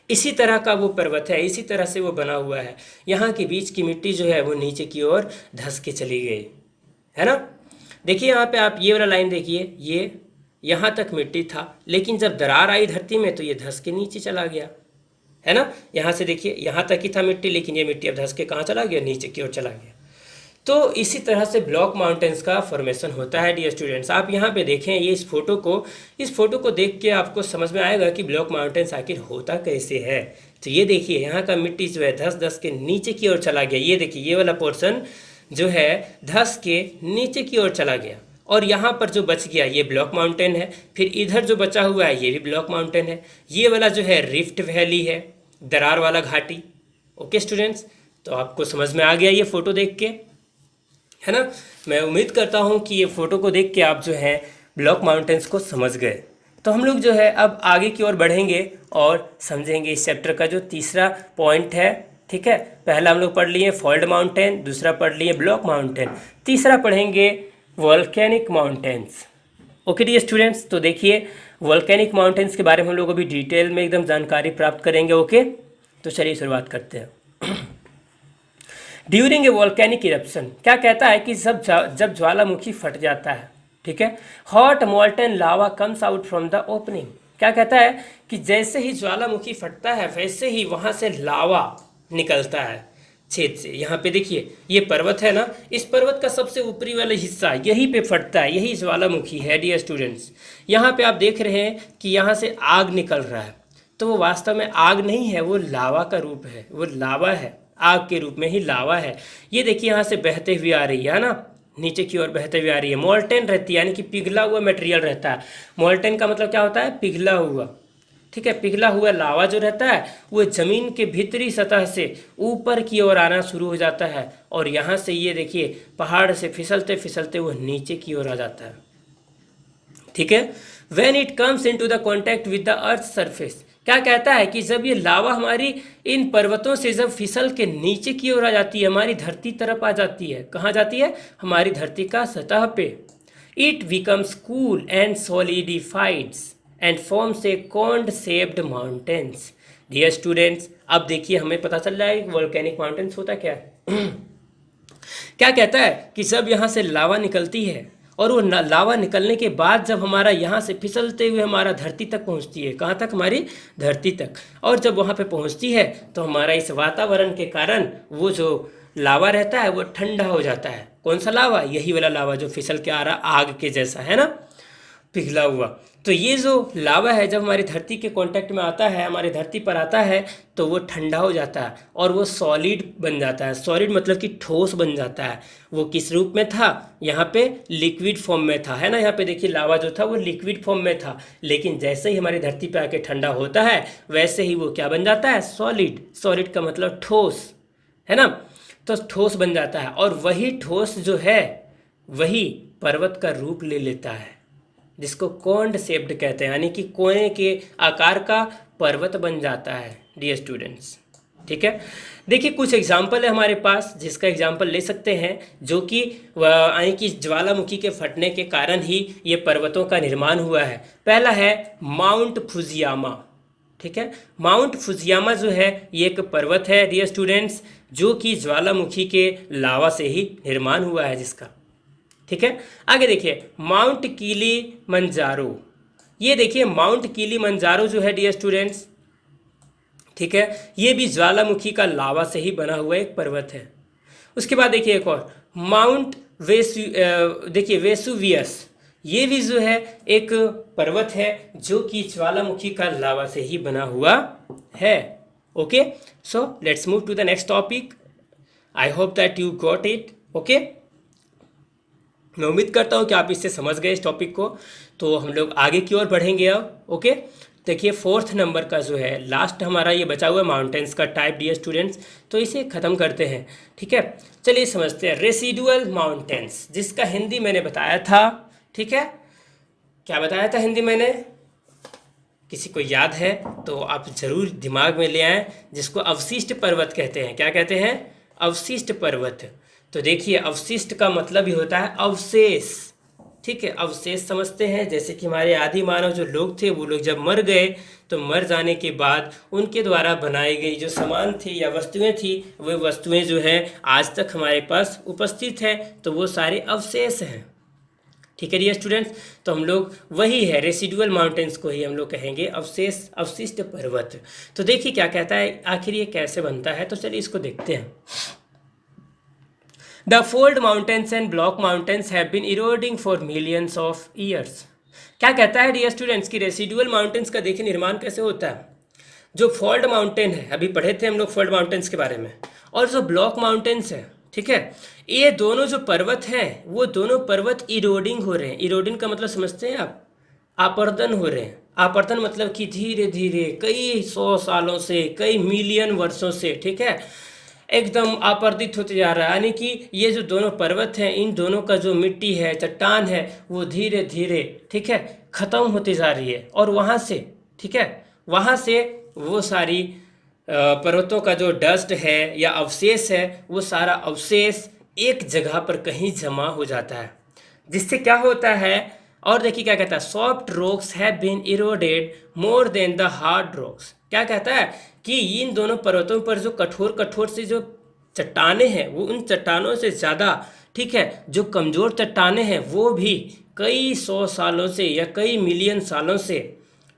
इसी तरह का वो पर्वत है, इसी तरह से वो बना हुआ है। यहाँ के बीच की मिट्टी जो है वो नीचे की ओर धंस के चली गई, है ना। देखिए यहाँ पे आप ये वाला लाइन देखिए, ये यहाँ तक मिट्टी था, लेकिन जब दरार आई धरती में तो ये धंस के नीचे चला गया, है ना। यहाँ से देखिए यहाँ तक ही था मिट्टी, लेकिन ये मिट्टी अब धंस के कहाँ चला गया, नीचे की ओर चला गया। तो इसी तरह से ब्लॉक माउंटेन्स का फॉर्मेशन होता है डियर स्टूडेंट्स। आप यहाँ पे देखें ये इस फोटो को देख के आपको समझ में आएगा कि ब्लॉक माउंटेन्स आखिर होता कैसे है। तो ये देखिए यहाँ का मिट्टी जो है धस धस के नीचे की ओर चला गया। ये देखिए ये वाला पोर्शन जो है धस के नीचे की ओर चला गया, और यहाँ पर जो बच गया ये ब्लॉक माउंटेन है। फिर इधर जो बचा हुआ है ये भी ब्लॉक माउंटेन है। ये वाला जो है रिफ्ट वैली है, दरार वाला घाटी। ओके स्टूडेंट्स, तो आपको समझ में आ गया ये फ़ोटो देख के, है ना। मैं उम्मीद करता हूँ कि ये फ़ोटो को देख के आप जो है ब्लॉक माउंटेन्स को समझ गए। तो हम लोग जो है अब आगे की ओर बढ़ेंगे और समझेंगे इस चैप्टर का जो तीसरा पॉइंट है। ठीक है, पहला हम लोग पढ़ लिए फोल्ड माउंटेन, दूसरा पढ़ लिए ब्लॉक माउंटेन, तीसरा पढ़ेंगे volcanic mountains. Okay dear students, तो देखिए वोल्केनिक माउंटेन्स के बारे में हम लोग अभी डिटेल में एकदम जानकारी प्राप्त करेंगे। ओके, तो चलिए शुरुआत करते हैं। ड्यूरिंग ए वोल्केनिक इरप्शन, क्या कहता है कि जब ज्वालामुखी फट जाता है, ठीक है, hot molten lava comes out from the opening. क्या कहता है कि जैसे ही ज्वालामुखी फटता है वैसे ही वहाँ से लावा निकलता है छेद से। यहाँ पे देखिए ये पर्वत है ना, इस पर्वत का सबसे ऊपरी वाला हिस्सा यहीं पे फटता है, यही ज्वालामुखी है डियर स्टूडेंट्स। यहाँ पे आप देख रहे हैं कि यहाँ से आग निकल रहा है, तो वो वास्तव में आग नहीं है, वो लावा का रूप है, वो लावा है, आग के रूप में ही लावा है। ये देखिए यहाँ से बहते हुए आ रही है ना, नीचे की ओर बहते हुए आ रही है। मोल्टेन रहती है, यानी कि पिघला हुआ मटेरियल रहता है। मोल्टेन का मतलब क्या होता है, पिघला हुआ। ठीक है, पिघला हुआ लावा जो रहता है वो ज़मीन के भीतरी सतह से ऊपर की ओर आना शुरू हो जाता है, और यहाँ से ये देखिए पहाड़ से फिसलते फिसलते वो नीचे की ओर आ जाता है। ठीक है, when it comes into the contact with the earth surface, क्या कहता है कि जब ये लावा हमारी इन पर्वतों से जब फिसल के नीचे की ओर आ जाती है, हमारी धरती तरफ आ जाती है, कहाँ जाती है, हमारी धरती का सतह पे, it becomes cool and solidifies and forms a cone shaped mountains. Dear students, अब देखिए हमें पता चल रहा है कि वोल्केनिक माउंटेन्स होता क्या है। क्या कहता है कि जब यहाँ से लावा निकलती है और वो लावा निकलने के बाद जब हमारा यहाँ से फिसलते हुए हमारा धरती तक पहुँचती है, कहाँ तक, हमारी धरती तक, और जब वहाँ पे पहुँचती है तो हमारा इस वातावरण के कारण वो जो लावा रहता है वो ठंडा हो जाता है। कौन सा लावा, यही वाला लावा जो फिसल के आ रहा आग के जैसा, है ना, पिघला हुआ। तो ये जो लावा है जब हमारी धरती के कांटेक्ट में आता है, हमारी धरती पर आता है, तो वो ठंडा हो जाता है और वो सॉलिड बन जाता है। सॉलिड मतलब कि ठोस बन जाता है। वो किस रूप में था, यहाँ पे लिक्विड फॉर्म में था, है ना। यहाँ पे देखिए लावा जो था वो लिक्विड फॉर्म में था, लेकिन जैसे ही हमारी धरती पे आके ठंडा होता है वैसे ही वो क्या बन जाता है, सॉलिड। सॉलिड का मतलब ठोस, है ना, तो ठोस बन जाता है, और वही ठोस जो है वही पर्वत का रूप ले लेता है, जिसको कॉन्ड शेप्ड कहते हैं, यानी कि कोने के आकार का पर्वत बन जाता है डियर स्टूडेंट्स। ठीक है, देखिए कुछ एग्जाम्पल है हमारे पास जिसका एग्जाम्पल ले सकते हैं, जो कि यानी कि ज्वालामुखी के फटने के कारण ही ये पर्वतों का निर्माण हुआ है। पहला है माउंट फुजियामा। ठीक है, माउंट फुजियामा जो है ये एक पर्वत है डियर स्टूडेंट्स, जो कि ज्वालामुखी के लावा से ही निर्माण हुआ है जिसका। ठीक है, आगे देखिए माउंट किलिमंजारो। ये देखिए माउंट किलिमंजारो जो है डियर स्टूडेंट्स, ठीक है, ये भी ज्वालामुखी का लावा से ही बना हुआ एक पर्वत है। उसके बाद देखिए एक और माउंट देखिए वेसुवियस, ये भी जो है एक पर्वत है जो कि ज्वालामुखी का लावा से ही बना हुआ है। Okay, so let's move to the next topic. I hope that you got it. Okay, मैं उम्मीद करता हूँ कि आप इससे समझ गए इस टॉपिक को। तो हम लोग आगे की ओर बढ़ेंगे अब। ओके, देखिए 4th नंबर का जो है लास्ट हमारा ये बचा हुआ माउंटेन्स का टाइप डियर स्टूडेंट्स, तो इसे ख़त्म करते हैं। ठीक है, चलिए समझते हैं रेसिडुअल माउंटेन्स, जिसका हिंदी मैंने बताया था। ठीक है, क्या बताया था हिंदी मैंने, किसी को याद है तो आप ज़रूर दिमाग में ले आएँ, जिसको अवशिष्ट पर्वत कहते हैं। क्या कहते हैं, अवशिष्ट पर्वत। तो देखिए अवशिष्ट का मतलब ही होता है अवशेष, ठीक है, अवशेष समझते हैं। जैसे कि हमारे आदि मानव जो लोग थे वो लोग जब मर गए तो मर जाने के बाद उनके द्वारा बनाई गई जो सामान थी या वस्तुएं थी वो वस्तुएं जो है आज तक हमारे पास उपस्थित है, तो वो सारे अवशेष हैं। ठीक है डियर स्टूडेंट्स, तो हम लोग वही है रेसिडुअल माउंटेन्स को ही हम लोग कहेंगे अवशेष, अवशिष्ट पर्वत। तो देखिए क्या कहता है, आखिर ये कैसे बनता है, तो चलिए इसको देखते हैं। The fold mountains and block mountains have been eroding for millions of years. क्या कहता है डियर स्टूडेंट्स की रेसिडुअल माउंटेन्स का देखिए निर्माण कैसे होता है। जो फोल्ड माउंटेन है, अभी पढ़े थे हम लोग फोल्ड माउंटेन्स के बारे में, और जो ब्लॉक माउंटेन्स है, ठीक है, ये दोनों जो पर्वत हैं वो दोनों पर्वत इरोडिंग हो रहे हैं। इरोडिंग का मतलब समझते हैं आप, आपर्दन हो रहे हैं। आपर्दन मतलब कि धीरे धीरे कई 100 सालों से, कई मिलियन वर्षों से, ठीक है, एकदम आपर्दित होते जा रहा है। यानी कि ये जो दोनों पर्वत हैं, इन दोनों का जो मिट्टी है, चट्टान है, वो धीरे धीरे, ठीक है, ख़त्म होती जा रही है। और वहाँ से, ठीक है, वहाँ से वो सारी पर्वतों का जो डस्ट है या अवशेष है, वो सारा अवशेष एक जगह पर कहीं जमा हो जाता है, जिससे क्या होता है। और देखिए क्या कहता है, soft rocks have been eroded more than the hard rocks. क्या कहता है कि इन दोनों पर्वतों पर जो कठोर कठोर से जो चट्टानें हैं वो उन चट्टानों से ज़्यादा, ठीक है, जो कमज़ोर चट्टानें हैं वो भी कई 100 सालों से या कई मिलियन सालों से,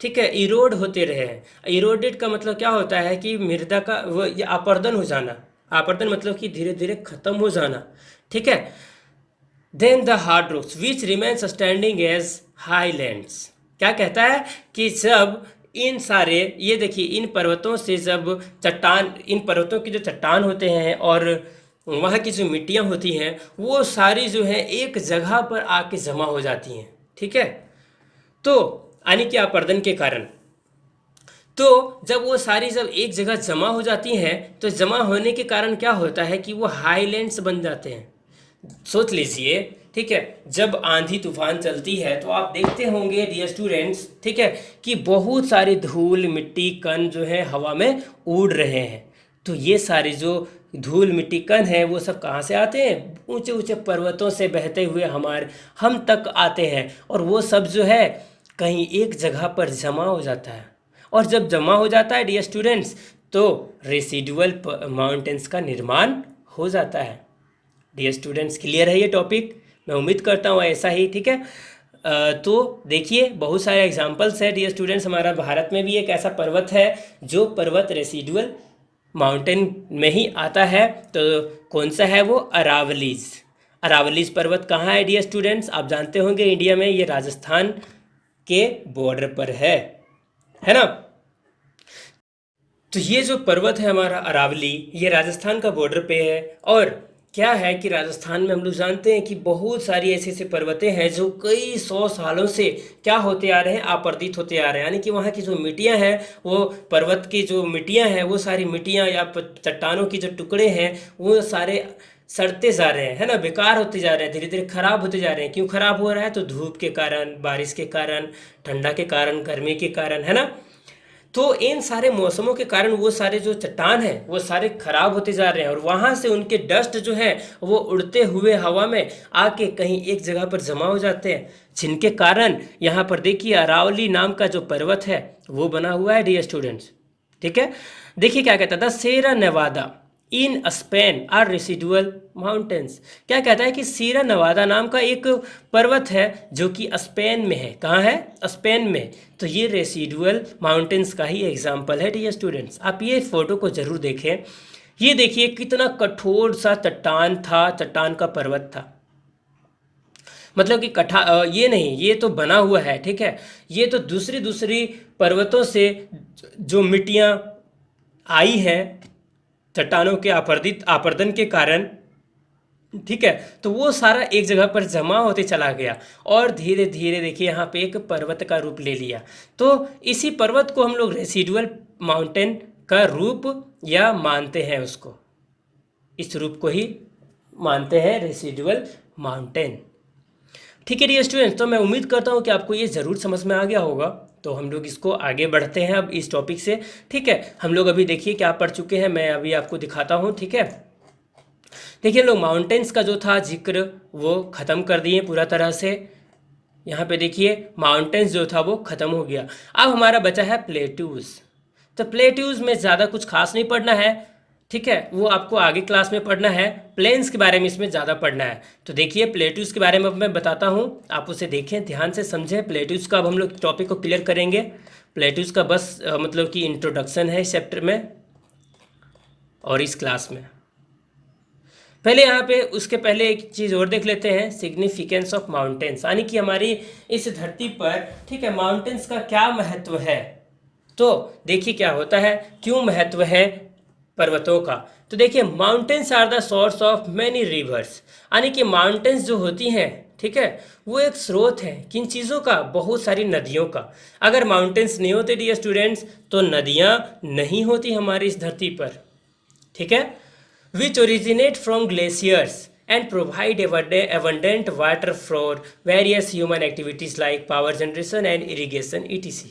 ठीक है, इरोड होते रहे हैं। इरोडेड का मतलब क्या होता है कि मृदा का वो ये आपर्दन हो जाना। आपर्दन मतलब कि धीरे धीरे ख़त्म हो जाना, ठीक है। Then the hard rocks which remains standing as highlands. क्या कहता है कि जब इन सारे, ये देखिए, इन पर्वतों से जब चट्टान, इन पर्वतों के जो चट्टान होते हैं और वहाँ की जो मिट्टियाँ होती हैं वो सारी जो है एक जगह पर आके जमा हो जाती हैं, ठीक है। तो यानी कि आपर्दन के कारण, तो जब वो सारी जब एक जगह जमा हो जाती हैं तो जमा होने के कारण क्या होता है कि वो हाईलैंड्स बन जाते हैं। सोच लीजिए, ठीक है, जब आंधी तूफान चलती है तो आप देखते होंगे डियर स्टूडेंट्स, ठीक है, कि बहुत सारी धूल मिट्टी कण जो है हवा में उड़ रहे हैं। तो ये सारे जो धूल मिट्टी कण है वो सब कहाँ से आते हैं, ऊंचे ऊंचे पर्वतों से बहते हुए हम तक आते हैं, और वो सब जो है कहीं एक जगह पर जमा हो जाता है। और जब जमा हो जाता है डियर स्टूडेंट्स तो रेसिडुअल माउंटेन्स का निर्माण हो जाता है। डियर स्टूडेंट्स क्लियर है ये टॉपिक, मैं उम्मीद करता हूँ ऐसा ही, ठीक है। तो देखिए बहुत सारे एग्जांपल्स है डियर स्टूडेंट्स। हमारा भारत में भी एक ऐसा पर्वत है जो पर्वत रेसिडुअल माउंटेन में ही आता है। तो कौन सा है वो, अरावलीज। अरावलीज पर्वत कहाँ है डियर स्टूडेंट्स, आप जानते होंगे इंडिया में, ये राजस्थान के बॉर्डर पर है ना। तो ये जो पर्वत है हमारा अरावली, ये राजस्थान का बॉर्डर पे है। और क्या है कि राजस्थान में हम लोग जानते हैं कि बहुत सारी ऐसे ऐसे पर्वतें हैं जो कई 100 सालों से क्या होते आ रहे हैं, आपर्दित होते आ रहे हैं। यानी कि वहाँ की जो मिट्टियाँ हैं, वो पर्वत की जो मिट्टियाँ हैं, वो सारी मिट्टियाँ या चट्टानों की जो टुकड़े हैं वो सारे सड़ते जा रहे हैं, है ना, बेकार होते जा रहे हैं, धीरे धीरे खराब होते जा रहे हैं। क्यों खराब हो रहा है, तो धूप के कारण, बारिश के कारण, ठंडा के कारण, गर्मी के कारण, है ना। तो इन सारे मौसमों के कारण वो सारे जो चट्टान हैं वो सारे खराब होते जा रहे हैं, और वहाँ से उनके डस्ट जो है वो उड़ते हुए हवा में आके कहीं एक जगह पर जमा हो जाते हैं, जिनके कारण यहाँ पर देखिए अरावली नाम का जो पर्वत है वो बना हुआ है डियर स्टूडेंट्स, ठीक है। देखिए क्या कहता था, Sierra Nevada in Spain are residual mountains. क्या कहता है कि सीरा नवादा नाम का एक पर्वत है जो कि स्पेन में है। कहाँ है, स्पेन में। तो ये रेसिडुअल माउंटेन्स का ही एग्जाम्पल है डियर स्टूडेंट्स। आप ये फोटो को जरूर देखें। ये देखिए कितना कठोर सा चट्टान था, चट्टान का पर्वत था। मतलब कि ये नहीं, ये तो बना हुआ है, ठीक है। ये तो दूसरी दूसरी पर्वतों से जो मिट्टियाँ आई हैं चट्टानों के आपर्दन के कारण, ठीक है, तो वो सारा एक जगह पर जमा होते चला गया और धीरे धीरे देखिए यहाँ पे एक पर्वत का रूप ले लिया। तो इसी पर्वत को हम लोग रेसिडुअल माउंटेन का रूप या मानते हैं, उसको, इस रूप को ही मानते हैं रेसिडुअल माउंटेन। ठीक है डियर स्टूडेंट्स, तो मैं उम्मीद करता हूँ कि आपको ये ज़रूर समझ में आ गया होगा। तो हम लोग इसको आगे बढ़ते हैं अब इस टॉपिक से, ठीक है। हम लोग अभी देखिए क्या पढ़ चुके हैं, मैं अभी आपको दिखाता हूँ, ठीक है। देखिए हम लोग माउंटेन्स का जो था जिक्र वो ख़त्म कर दिए पूरा तरह से। यहाँ पे देखिए माउंटेन्स जो था वो ख़त्म हो गया। अब हमारा बचा है प्लेट्यूज। तो प्लेट्यूज में ज़्यादा कुछ खास नहीं पढ़ना है, ठीक है, वो आपको आगे क्लास में पढ़ना है। प्लेन्स के बारे में इसमें ज़्यादा पढ़ना है। तो देखिए प्लेट्यूज के बारे में अब मैं बताता हूँ, आप उसे देखें, ध्यान से समझें। प्लेट्यूज का अब हम लोग टॉपिक को क्लियर करेंगे। प्लेट्यूज का बस मतलब कि इंट्रोडक्शन है इस चैप्टर में और इस क्लास में। पहले यहाँ पे उसके पहले एक चीज़ और देख लेते हैं, सिग्निफिकेंस ऑफ माउंटेन्स, यानी कि हमारी इस धरती पर, ठीक है, माउंटेन्स का क्या महत्व है। तो देखिए क्या होता है, क्यों महत्व है पर्वतों का। तो देखिए mountains are the source of many rivers, यानी कि माउंटेन्स जो होती हैं, ठीक है, वो एक स्रोत है किन चीज़ों का, बहुत सारी नदियों का। अगर माउंटेन्स नहीं होते डियर स्टूडेंट्स तो नदियाँ नहीं होती हमारी इस धरती पर, ठीक है, which originate from glaciers and provide abundant water for various human activities like power generation and irrigation etc.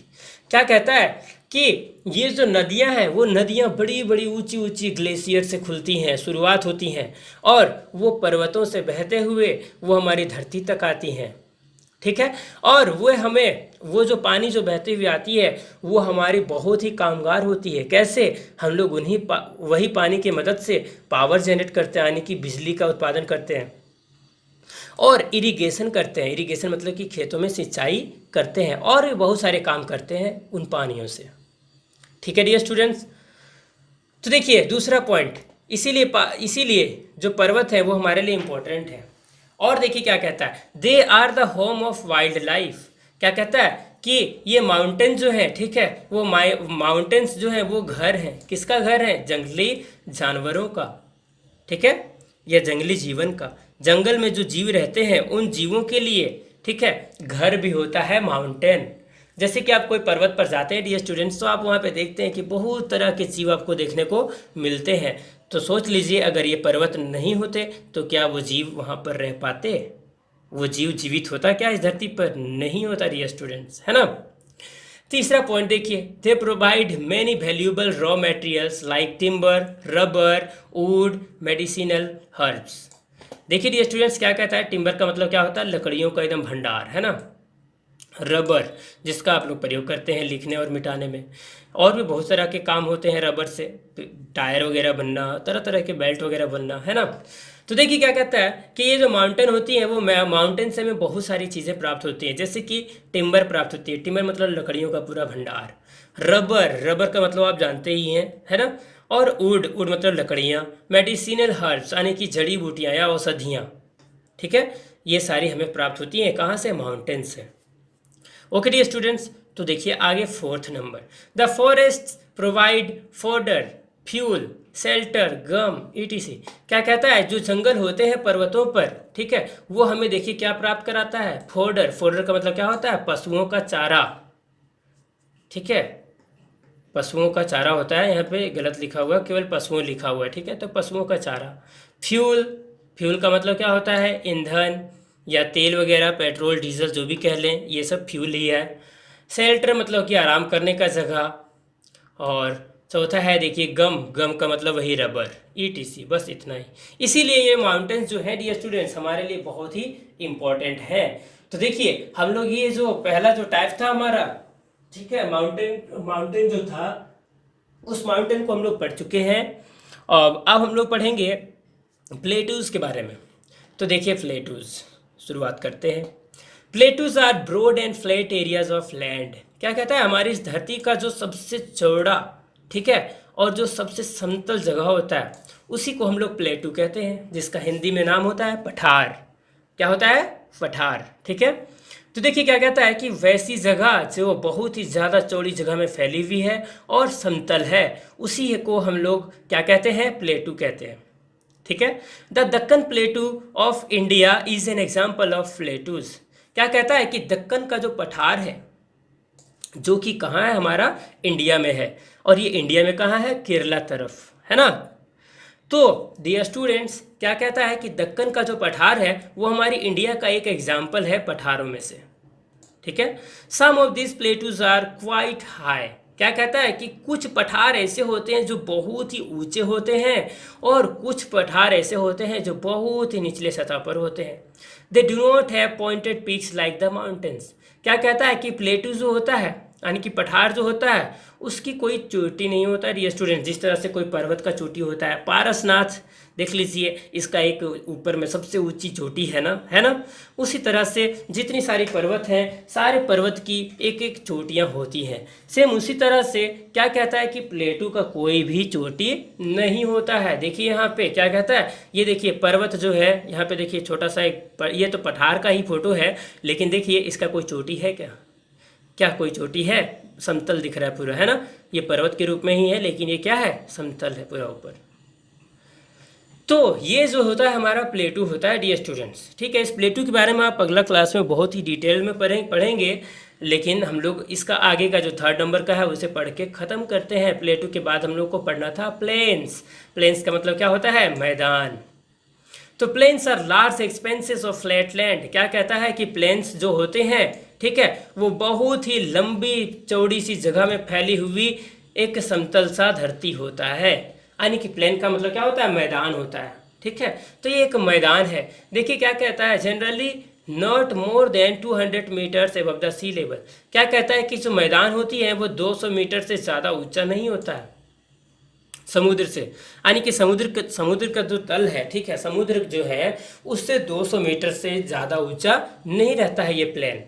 क्या कहता है कि ये जो नदियां हैं वो नदियां बड़ी बड़ी ऊंची ऊंची ग्लेशियर से खुलती हैं, शुरुआत होती हैं और वो पर्वतों से बहते हुए वो हमारी धरती तक आती हैं, ठीक है। और वो हमें वो जो पानी जो बहती हुई आती है वो हमारी बहुत ही कामगार होती है। कैसे, हम लोग वही पानी की मदद से पावर जनरेट करते हैं, यानी कि बिजली का उत्पादन करते हैं और इरिगेशन करते हैं। इरिगेशन मतलब कि खेतों में सिंचाई करते हैं और भी बहुत सारे काम करते हैं उन पानियों से, ठीक है डियर स्टूडेंट्स। तो देखिए दूसरा पॉइंट, इसीलिए जो पर्वत है वो हमारे लिए इम्पोर्टेंट है। और देखिए क्या कहता है, they are the home of wild life. क्या कहता है कि ये माउंटेन जो है, ठीक है, वो माउंटेन्स जो है वो घर हैं, किसका घर है, जंगली जानवरों का, ठीक है, या जंगली जीवन का। जंगल में जो जीव रहते हैं उन जीवों के लिए, ठीक है, घर भी होता है माउंटेन। जैसे कि आप कोई पर्वत पर जाते हैं डियर स्टूडेंट्स तो आप वहाँ पे देखते हैं कि बहुत तरह के जीव आपको देखने को मिलते हैं। तो सोच लीजिए अगर ये पर्वत नहीं होते तो क्या वो जीव वहाँ पर रह पाते, वो जीव जीवित होता क्या इस धरती पर, नहीं होता डियर स्टूडेंट्स, है ना। तीसरा पॉइंट देखिए, they provide many valuable raw materials like timber, rubber, would, medicinal herbs. देखिए डियर स्टूडेंट्स क्या कहता है, टिम्बर का मतलब क्या होता है, लकड़ियों का एकदम भंडार, है ना। रबर जिसका आप लोग प्रयोग करते हैं लिखने और मिटाने में, और भी बहुत तरह के काम होते हैं रबर से, टायर वगैरह बनना, तरह तरह के बेल्ट वगैरह बनना, है ना। तो देखिए क्या कहता है कि ये जो माउंटेन होती हैं वो माउंटेन से हमें बहुत सारी चीज़ें प्राप्त होती हैं, जैसे कि टिम्बर प्राप्त होती है, टिम्बर मतलब लकड़ियों का पूरा भंडार। रबर का मतलब आप जानते ही हैं, है ना। और वुड मतलब लकड़ियाँ। मेडिसिनल हर्ब्स यानी कि जड़ी बूटियाँ या औषधियाँ, ठीक है, ये सारी हमें प्राप्त होती हैं कहाँ से, माउंटेन से। ओके डियर स्टूडेंट्स, तो देखिए आगे fourth number, the forest provide fodder, fuel, shelter, gum ETC. क्या कहता है, जो जंगल होते हैं पर्वतों पर, ठीक है, वो हमें देखिए क्या प्राप्त कराता है, फोडर। फोडर का मतलब क्या होता है, पशुओं का चारा, ठीक है, पशुओं का चारा होता है, यहाँ पे गलत लिखा हुआ है, केवल पशुओं लिखा हुआ है, ठीक है, तो पशुओं का चारा। फ्यूल, फ्यूल का मतलब क्या होता है, ईंधन या तेल वगैरह, पेट्रोल डीजल जो भी कह लें, ये सब फ्यूल ही है। शेल्टर मतलब कि आराम करने का जगह। और चौथा है देखिए गम का मतलब वही रबर, ईटीसी, बस इतना ही। इसीलिए ये माउंटेन्स जो है डियर स्टूडेंट्स हमारे लिए बहुत ही इम्पोर्टेंट है। तो देखिए हम लोग ये जो पहला जो टाइप था हमारा, ठीक है, माउंटेन जो था उस माउंटेन को हम लोग पढ़ चुके हैं। अब हम लोग पढ़ेंगे प्लेटूज के बारे में। तो देखिए प्लेटूज शुरुआत करते हैं। Plateaus are broad and flat areas of land. क्या कहता है, हमारी इस धरती का जो सबसे चौड़ा, ठीक है, और जो सबसे समतल जगह होता है उसी को हम लोग प्लेटू कहते हैं, जिसका हिंदी में नाम होता है पठार। क्या होता है, पठार, ठीक है। तो देखिए क्या कहता है कि वैसी जगह जो बहुत ही ज़्यादा चौड़ी जगह में फैली हुई है और समतल है, उसी को हम लोग क्या कहते हैं, प्लेटू कहते हैं, ठीक है। The Deccan प्लेटू of India is an example of plateaus. क्या कहता है कि दक्कन का जो पठार है, जो कि कहाँ है, हमारा इंडिया में है, और ये इंडिया में कहाँ है, केरला तरफ, है ना। तो डियर स्टूडेंट्स क्या कहता है कि दक्कन का जो पठार है वो हमारी इंडिया का एक एग्जाम्पल है पठारों में से, ठीक है। Some of this plateaus are quite high. क्या कहता है कि कुछ पठार ऐसे होते हैं जो बहुत ही ऊंचे होते हैं और कुछ पठार ऐसे होते हैं जो बहुत ही निचले सतह पर होते हैं। They do not have pointed peaks like the mountains. क्या कहता है कि प्लेटू जो होता है यानी कि पठार जो होता है उसकी कोई चोटी नहीं होता है डियर स्टूडेंट, जिस तरह से कोई पर्वत का चोटी होता है। पारसनाथ देख लीजिए, इसका एक ऊपर में सबसे ऊंची चोटी है ना। उसी तरह से जितनी सारी पर्वत हैं सारे पर्वत की एक एक चोटियां होती हैं। सेम उसी तरह से क्या कहता है कि प्लेटू का कोई भी चोटी नहीं होता है। देखिए यहाँ पे क्या कहता है, ये देखिए पर्वत जो है यहाँ पे देखिए छोटा सा ये तो पठार का ही फोटो है, लेकिन देखिए इसका कोई चोटी है क्या? क्या कोई चोटी है? समतल दिख रहा है पूरा, है ना। ये पर्वत के रूप में ही है लेकिन ये क्या है, समतल है पूरा ऊपर। तो ये जो होता है हमारा प्लेटू होता है डियर स्टूडेंट्स। ठीक है, इस प्लेटू के बारे में आप अगला क्लास में बहुत ही डिटेल में पढ़ेंगे, लेकिन हम लोग इसका आगे का जो 3rd नंबर का है उसे पढ़ के ख़त्म करते हैं। प्लेटू के बाद हम लोग को पढ़ना था प्लेन्स। प्लेन्स का मतलब क्या होता है, मैदान। तो plains are large expanses of flat land. क्या कहता है कि प्लेन्स जो होते हैं, ठीक है, वो बहुत ही लंबी चौड़ी सी जगह में फैली हुई एक समतल सा धरती होता है। यानी कि प्लेन का मतलब क्या होता है, मैदान होता है। ठीक है, तो ये एक मैदान है। देखिए क्या कहता है, generally not more than 200 metres above the sea level. क्या कहता है कि जो मैदान होती है वो 200 मीटर से ज़्यादा ऊंचा नहीं होता है समुद्र से। यानी कि समुद्र का जो तल है, ठीक है, समुद्र जो है उससे 200 मीटर से ज़्यादा ऊंचा नहीं रहता है ये plain.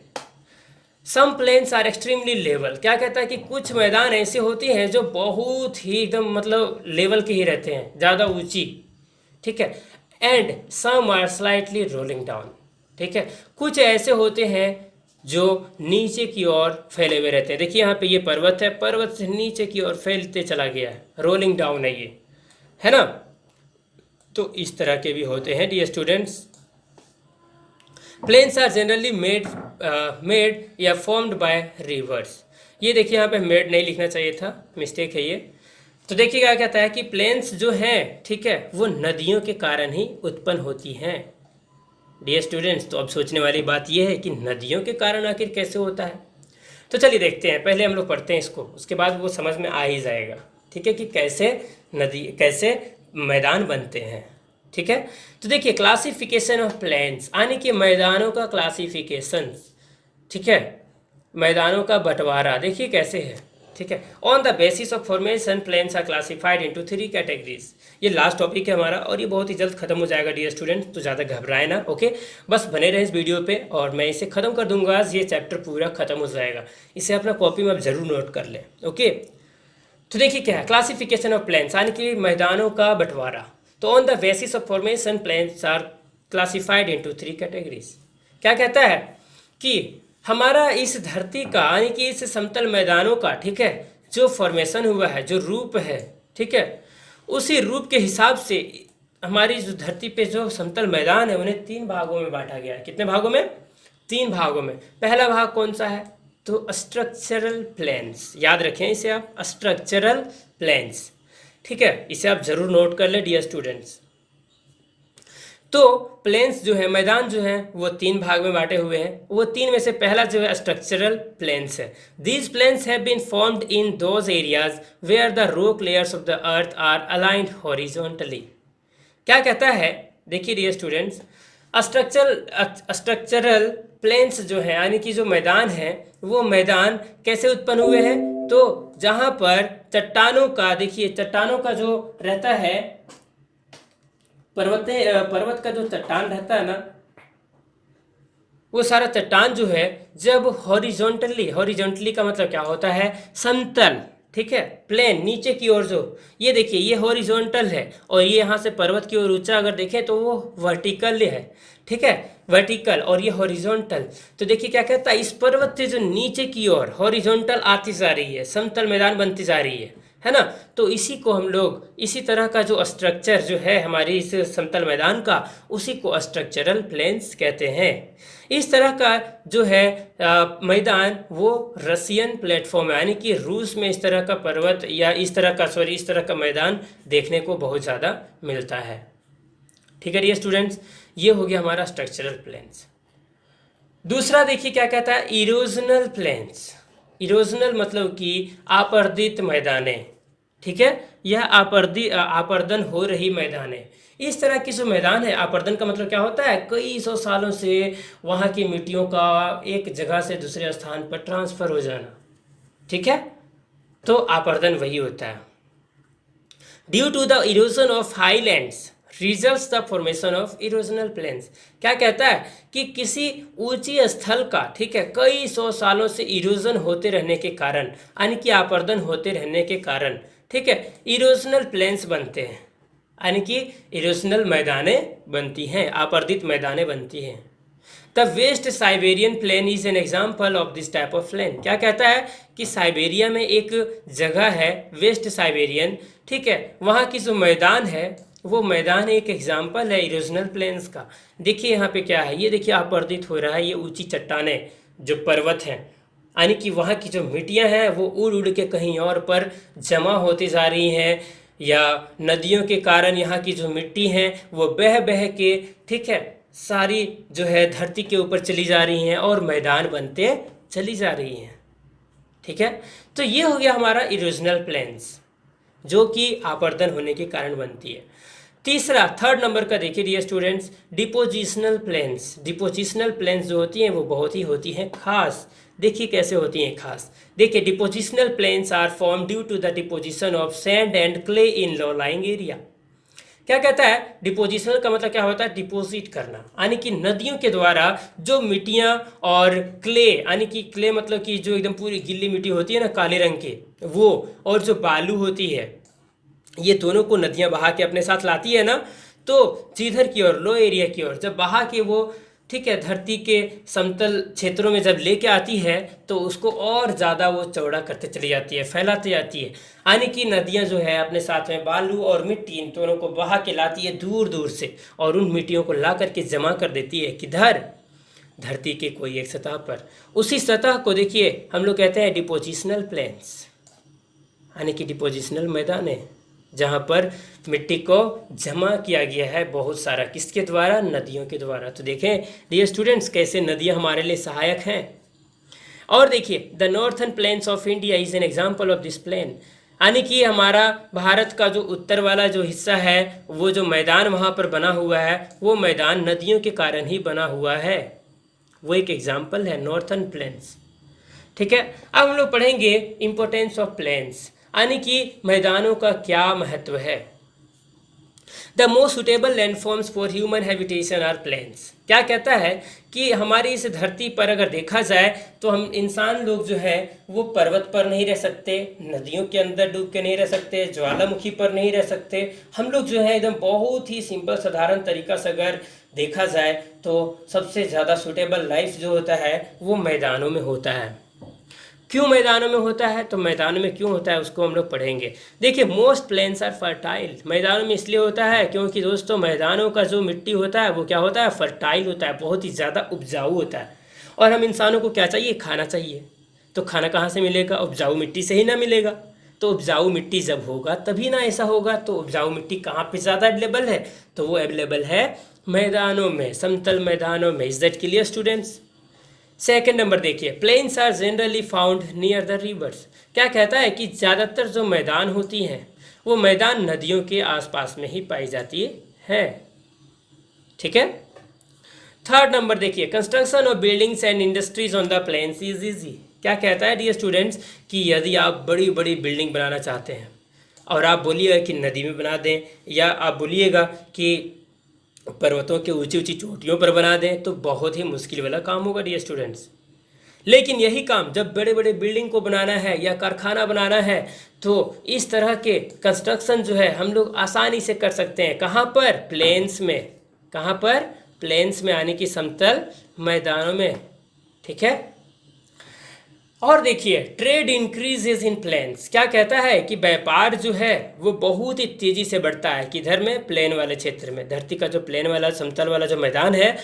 Some plains are extremely level. क्या कहता है कि कुछ मैदान ऐसे होते हैं जो बहुत ही एकदम मतलब लेवल के ही रहते हैं, ज़्यादा ऊंची। ठीक है, and some are slightly rolling down. ठीक है, कुछ ऐसे होते हैं जो नीचे की ओर फैले हुए रहते हैं। देखिए यहाँ पे ये पर्वत है, पर्वत से नीचे की ओर फैलते चला गया है, रोलिंग डाउन है ये, है ना। तो इस तरह के भी होते हैं dear students. Plains are generally made या फॉर्म्ड बाय रिवर्स। ये देखिए यहाँ पे मेड नहीं लिखना चाहिए था, मिस्टेक है ये। तो देखिए क्या कहता है कि प्लेन्स जो हैं, ठीक है, वो नदियों के कारण ही उत्पन्न होती हैं डियर स्टूडेंट्स। तो अब सोचने वाली बात ये है कि नदियों के कारण आखिर कैसे होता है। तो चलिए देखते हैं, पहले हम लोग पढ़ते हैं इसको, उसके बाद वो समझ में आ ही जाएगा। ठीक है, कि कैसे मैदान बनते हैं। ठीक है, तो देखिए क्लासिफिकेशन ऑफ प्लेन्स, यानी कि मैदानों का क्लासिफिकेशन। ठीक है, मैदानों का बंटवारा देखिए कैसे है। ठीक है, on the basis of formation plains are classified into 3 categories. ये लास्ट टॉपिक है हमारा और ये बहुत ही जल्द खत्म हो जाएगा डियर स्टूडेंट्स, तो ज़्यादा घबराए ना। ओके, बस बने रहे इस वीडियो पे और मैं इसे ख़त्म कर दूंगा, ये चैप्टर पूरा खत्म हो जाएगा। इसे अपना कॉपी में आप जरूर नोट कर लें। ओके, तो देखिए क्या है क्लासिफिकेशन ऑफ प्लेन्स, यानी कि मैदानों का बंटवारा। तो on the basis of formation plains are classified into 3 categories. क्या कहता है कि हमारा इस धरती का यानी कि इस समतल मैदानों का, ठीक है, जो फॉर्मेशन हुआ है, जो रूप है, ठीक है, उसी रूप के हिसाब से हमारी जो धरती पे जो समतल मैदान है उन्हें 3 भागों में बांटा गया है। कितने भागों में? 3 भागों में। पहला भाग कौन सा है? तो स्ट्रक्चरल प्लेन्स। याद रखें इसे आप, स्ट्रक्चरल प्लेन्स। ठीक है, इसे आप जरूर नोट कर लें डियर स्टूडेंट्स। तो प्लेन्स जो है, मैदान जो है, वो 3 भाग में बांटे हुए हैं। वो 3 में से पहला जो है स्ट्रक्चरल प्लेन्स है। These plains have been formed in those areas where the rock layers of the earth are aligned horizontally. क्या कहता है, देखिए डियर स्टूडेंट्स, स्ट्रक्चरल प्लेन्स जो है यानी कि जो मैदान है, वो मैदान कैसे उत्पन्न हुए हैं? तो जहाँ पर चट्टानों का, देखिए चट्टानों का जो रहता है, पर्वत का जो चट्टान रहता है ना, वो सारा चट्टान जो है जब हॉरिजॉन्टली का मतलब क्या होता है? समतल। ठीक है, प्लेन नीचे की ओर, जो ये देखिए ये हॉरिजॉन्टल है और ये यहाँ से पर्वत की ओर ऊंचा अगर देखें तो वो वर्टिकल है। ठीक है, वर्टिकल और ये हॉरिजॉन्टल। तो देखिए क्या कहता है, इस पर्वत से जो नीचे की ओर हॉरिजॉन्टल आती जा रही है, समतल मैदान बनती जा रही है ना। तो इसी को हम लोग, इसी तरह का जो स्ट्रक्चर जो है हमारी इस समतल मैदान का, उसी को स्ट्रक्चरल प्लेन्स कहते हैं। इस तरह का जो है मैदान वो रसियन प्लेटफॉर्म है, यानी कि रूस में इस तरह का पर्वत या इस तरह का मैदान देखने को बहुत ज़्यादा मिलता है। ठीक है ये स्टूडेंट्स, ये हो गया हमारा स्ट्रक्चरल प्लेन्स। दूसरा देखिए क्या कहता है, इरोजनल प्लेन्स। इरोजनल मतलब कि आपर्दित मैदानें। ठीक है, यह आपर्दन हो रही मैदान है। इस तरह की जो मैदान है, आपर्दन का मतलब क्या होता है, कई सौ सालों से वहाँ की मिट्टियों का एक जगह से दूसरे स्थान पर ट्रांसफर हो जाना। ठीक है, तो आपर्दन वही होता है। Due to the erosion of highlands results the formation of erosional plains. क्या कहता है कि किसी ऊंची स्थल का, ठीक है, कई सौ सालों से इरोजन होते रहने के कारण, यानी कि आपर्दन होते रहने के कारण, ठीक है, इरोजनल प्लेन्स बनते हैं, यानी कि इरोजनल मैदानें बनती हैं, आपर्दित मैदानें बनती हैं। The West Siberian Plain is an example of this type of plain. क्या कहता है कि साइबेरिया में एक जगह है वेस्ट साइबेरियन, ठीक है, वहाँ की जो मैदान है वो मैदान एक एग्जाम्पल है इरोजनल प्लेन्स का। देखिए यहाँ पे क्या है, ये देखिए आपर्दित हो रहा है, ये ऊंची चट्टानें जो पर्वत हैं, यानी कि वहाँ की जो मिट्टियाँ हैं वो उड़ उड़ के कहीं और पर जमा होती जा रही हैं, या नदियों के कारण यहाँ की जो मिट्टी हैं वो बह बह के, ठीक है, सारी जो है धरती के ऊपर चली जा रही हैं और मैदान बनते चली जा रही हैं। ठीक है, तो ये हो गया हमारा इरोजनल प्लेन्स जो कि आपर्दन होने के कारण बनती है। तीसरा, थर्ड नंबर का देखिए dear students, depositional plains. Depositional plains जो होती हैं वो बहुत ही होती हैं खास। देखिए कैसे होती हैं खास। देखिए, depositional plains are form due to the deposition of sand and clay in low lying area. क्या कहता है, डिपोजिशनल का मतलब क्या होता है, डिपोजिट करना, यानी कि नदियों के द्वारा जो मिट्टियाँ और क्ले, यानी कि क्ले मतलब कि जो एकदम पूरी गिल्ली मिट्टी होती है ना काले रंग की, वो और जो बालू होती है, ये दोनों को नदियाँ बहा के अपने साथ लाती है ना, तो जिधर की ओर, लो एरिया की ओर जब बहा के वो, ठीक है, धरती के समतल क्षेत्रों में जब लेके आती है तो उसको और ज़्यादा वो चौड़ा करते चली जाती है, फैलाती जाती है, यानी कि नदियाँ जो है अपने साथ में बालू और मिट्टी इन दोनों को बहा के लाती है दूर दूर से, और उन मिट्टियों को ला करके जमा कर देती है किधर, धरती के कोई एक सतह पर। उसी सतह को देखिए हम लोग कहते हैं डिपोजिशनल प्लेन्स, यानी कि डिपोजिशनल मैदान है जहाँ पर मिट्टी को जमा किया गया है बहुत सारा, किसके द्वारा, नदियों के द्वारा। तो देखें डियर स्टूडेंट्स कैसे नदियाँ हमारे लिए सहायक हैं। और देखिए, the northern plains of India is an example of this plain, यानी कि हमारा भारत का जो उत्तर वाला जो हिस्सा है, वो जो मैदान वहाँ पर बना हुआ है, वो मैदान नदियों के कारण ही बना हुआ है, वो एक एग्जाम्पल है नॉर्थन प्लेन्स। ठीक है, अब हम लोग पढ़ेंगे इम्पोर्टेंस ऑफ प्लेन्स, यानी कि मैदानों का क्या महत्व है। The most suitable landforms for human habitation are plains. क्या कहता है कि हमारी इस धरती पर अगर देखा जाए तो हम इंसान लोग जो है वो पर्वत पर नहीं रह सकते, नदियों के अंदर डूब के नहीं रह सकते, ज्वालामुखी पर नहीं रह सकते। हम लोग जो है एकदम बहुत ही सिंपल साधारण तरीका से अगर देखा जाए तो सबसे ज़्यादा सुटेबल लाइफ जो होता है वो मैदानों में होता है। क्यों मैदानों में होता है, तो मैदानों में क्यों होता है उसको हम लोग पढ़ेंगे। देखिए, मोस्ट प्लेन्स आर फर्टाइल। मैदानों में इसलिए होता है क्योंकि दोस्तों मैदानों का जो मिट्टी होता है वो क्या होता है, फर्टाइल होता है, बहुत ही ज़्यादा उपजाऊ होता है। और हम इंसानों को क्या चाहिए, खाना चाहिए। तो खाना कहाँ से मिलेगा, उपजाऊ मिट्टी से ही ना मिलेगा। तो उपजाऊ मिट्टी जब होगा तभी ना ऐसा होगा। तो उपजाऊ मिट्टी कहाँ पे ज़्यादा अवेलेबल है, तो वो अवेलेबल है मैदानों में, समतल मैदानों में। Is that clear students. Second number देखिए, plains are generally found near the rivers. क्या कहता है कि ज़्यादातर जो मैदान होती हैं वो मैदान नदियों के आसपास में ही पाई जाती है। ठीक है, थर्ड नंबर देखिए, construction of buildings and industries on the plains is easy. क्या कहता है डियर स्टूडेंट्स कि यदि आप बड़ी बड़ी बिल्डिंग बनाना चाहते हैं और आप बोलिएगा कि नदी में बना दें, या आप बोलिएगा कि पर्वतों के ऊंची ऊंची चोटियों पर बना दें, तो बहुत ही मुश्किल वाला काम होगा डियर स्टूडेंट्स। लेकिन यही काम जब बड़े बड़े बिल्डिंग को बनाना है या कारखाना बनाना है तो इस तरह के कंस्ट्रक्शन जो है हम लोग आसानी से कर सकते हैं। कहाँ पर, प्लेन्स में। कहाँ पर, प्लेन्स में, यानी कि समतल मैदानों में। ठीक है, और देखिए, ट्रेड इंक्रीजेज इन प्लेन्स। क्या कहता है कि व्यापार जो है वो बहुत ही तेज़ी से बढ़ता है, किधर में, प्लेन वाले क्षेत्र में। धरती का जो प्लेन वाला समतल वाला जो मैदान है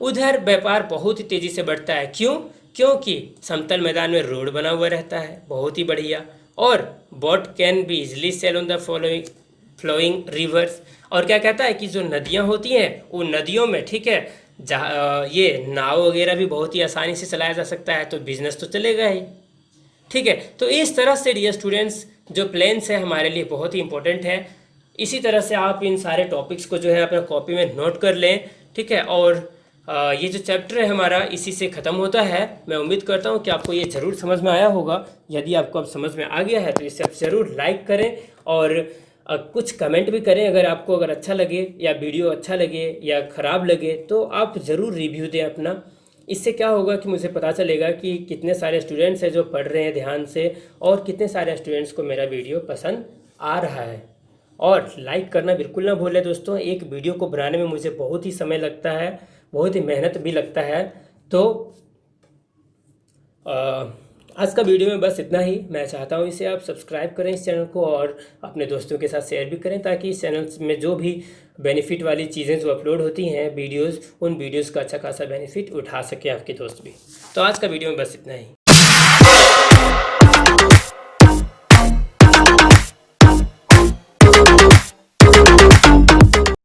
उधर व्यापार बहुत ही तेज़ी से बढ़ता है। क्यों, क्योंकि समतल मैदान में रोड बना हुआ रहता है बहुत ही बढ़िया, और boat can be easily sail on the flowing rivers. और क्या कहता है कि जो नदियाँ होती हैं उन नदियों में, ठीक है, जहाँ ये नाव वगैरह भी बहुत ही आसानी से चलाया जा सकता है, तो बिजनेस तो चलेगा ही। ठीक है, तो इस तरह से डियर स्टूडेंट्स जो प्लेन्स है हमारे लिए बहुत ही इंपॉर्टेंट है। इसी तरह से आप इन सारे टॉपिक्स को जो है अपना कॉपी में नोट कर लें, ठीक है। और ये जो चैप्टर है हमारा इसी से ख़त्म होता है। मैं उम्मीद करता हूँ कि आपको ये ज़रूर समझ में आया होगा। यदि आपको अब समझ में आ गया है तो इसे आप ज़रूर लाइक करें और कुछ कमेंट भी करें। अगर अच्छा लगे या वीडियो अच्छा लगे या ख़राब लगे तो आप ज़रूर रिव्यू दें अपना। इससे क्या होगा कि मुझे पता चलेगा कि कितने सारे स्टूडेंट्स हैं जो पढ़ रहे हैं ध्यान से और कितने सारे स्टूडेंट्स को मेरा वीडियो पसंद आ रहा है। और लाइक करना बिल्कुल ना भूलें दोस्तों। एक वीडियो को बनाने में मुझे बहुत ही समय लगता है, बहुत ही मेहनत भी लगता है। तो आज का वीडियो में बस इतना ही। मैं चाहता हूँ इसे आप सब्सक्राइब करें इस चैनल को और अपने दोस्तों के साथ शेयर भी करें, ताकि इस चैनल में जो भी बेनिफिट वाली चीज़ें जो अपलोड होती हैं वीडियोज़, उन वीडियोज़ का अच्छा खासा बेनिफिट उठा सके आपके दोस्त भी। तो आज का वीडियो में बस इतना ही।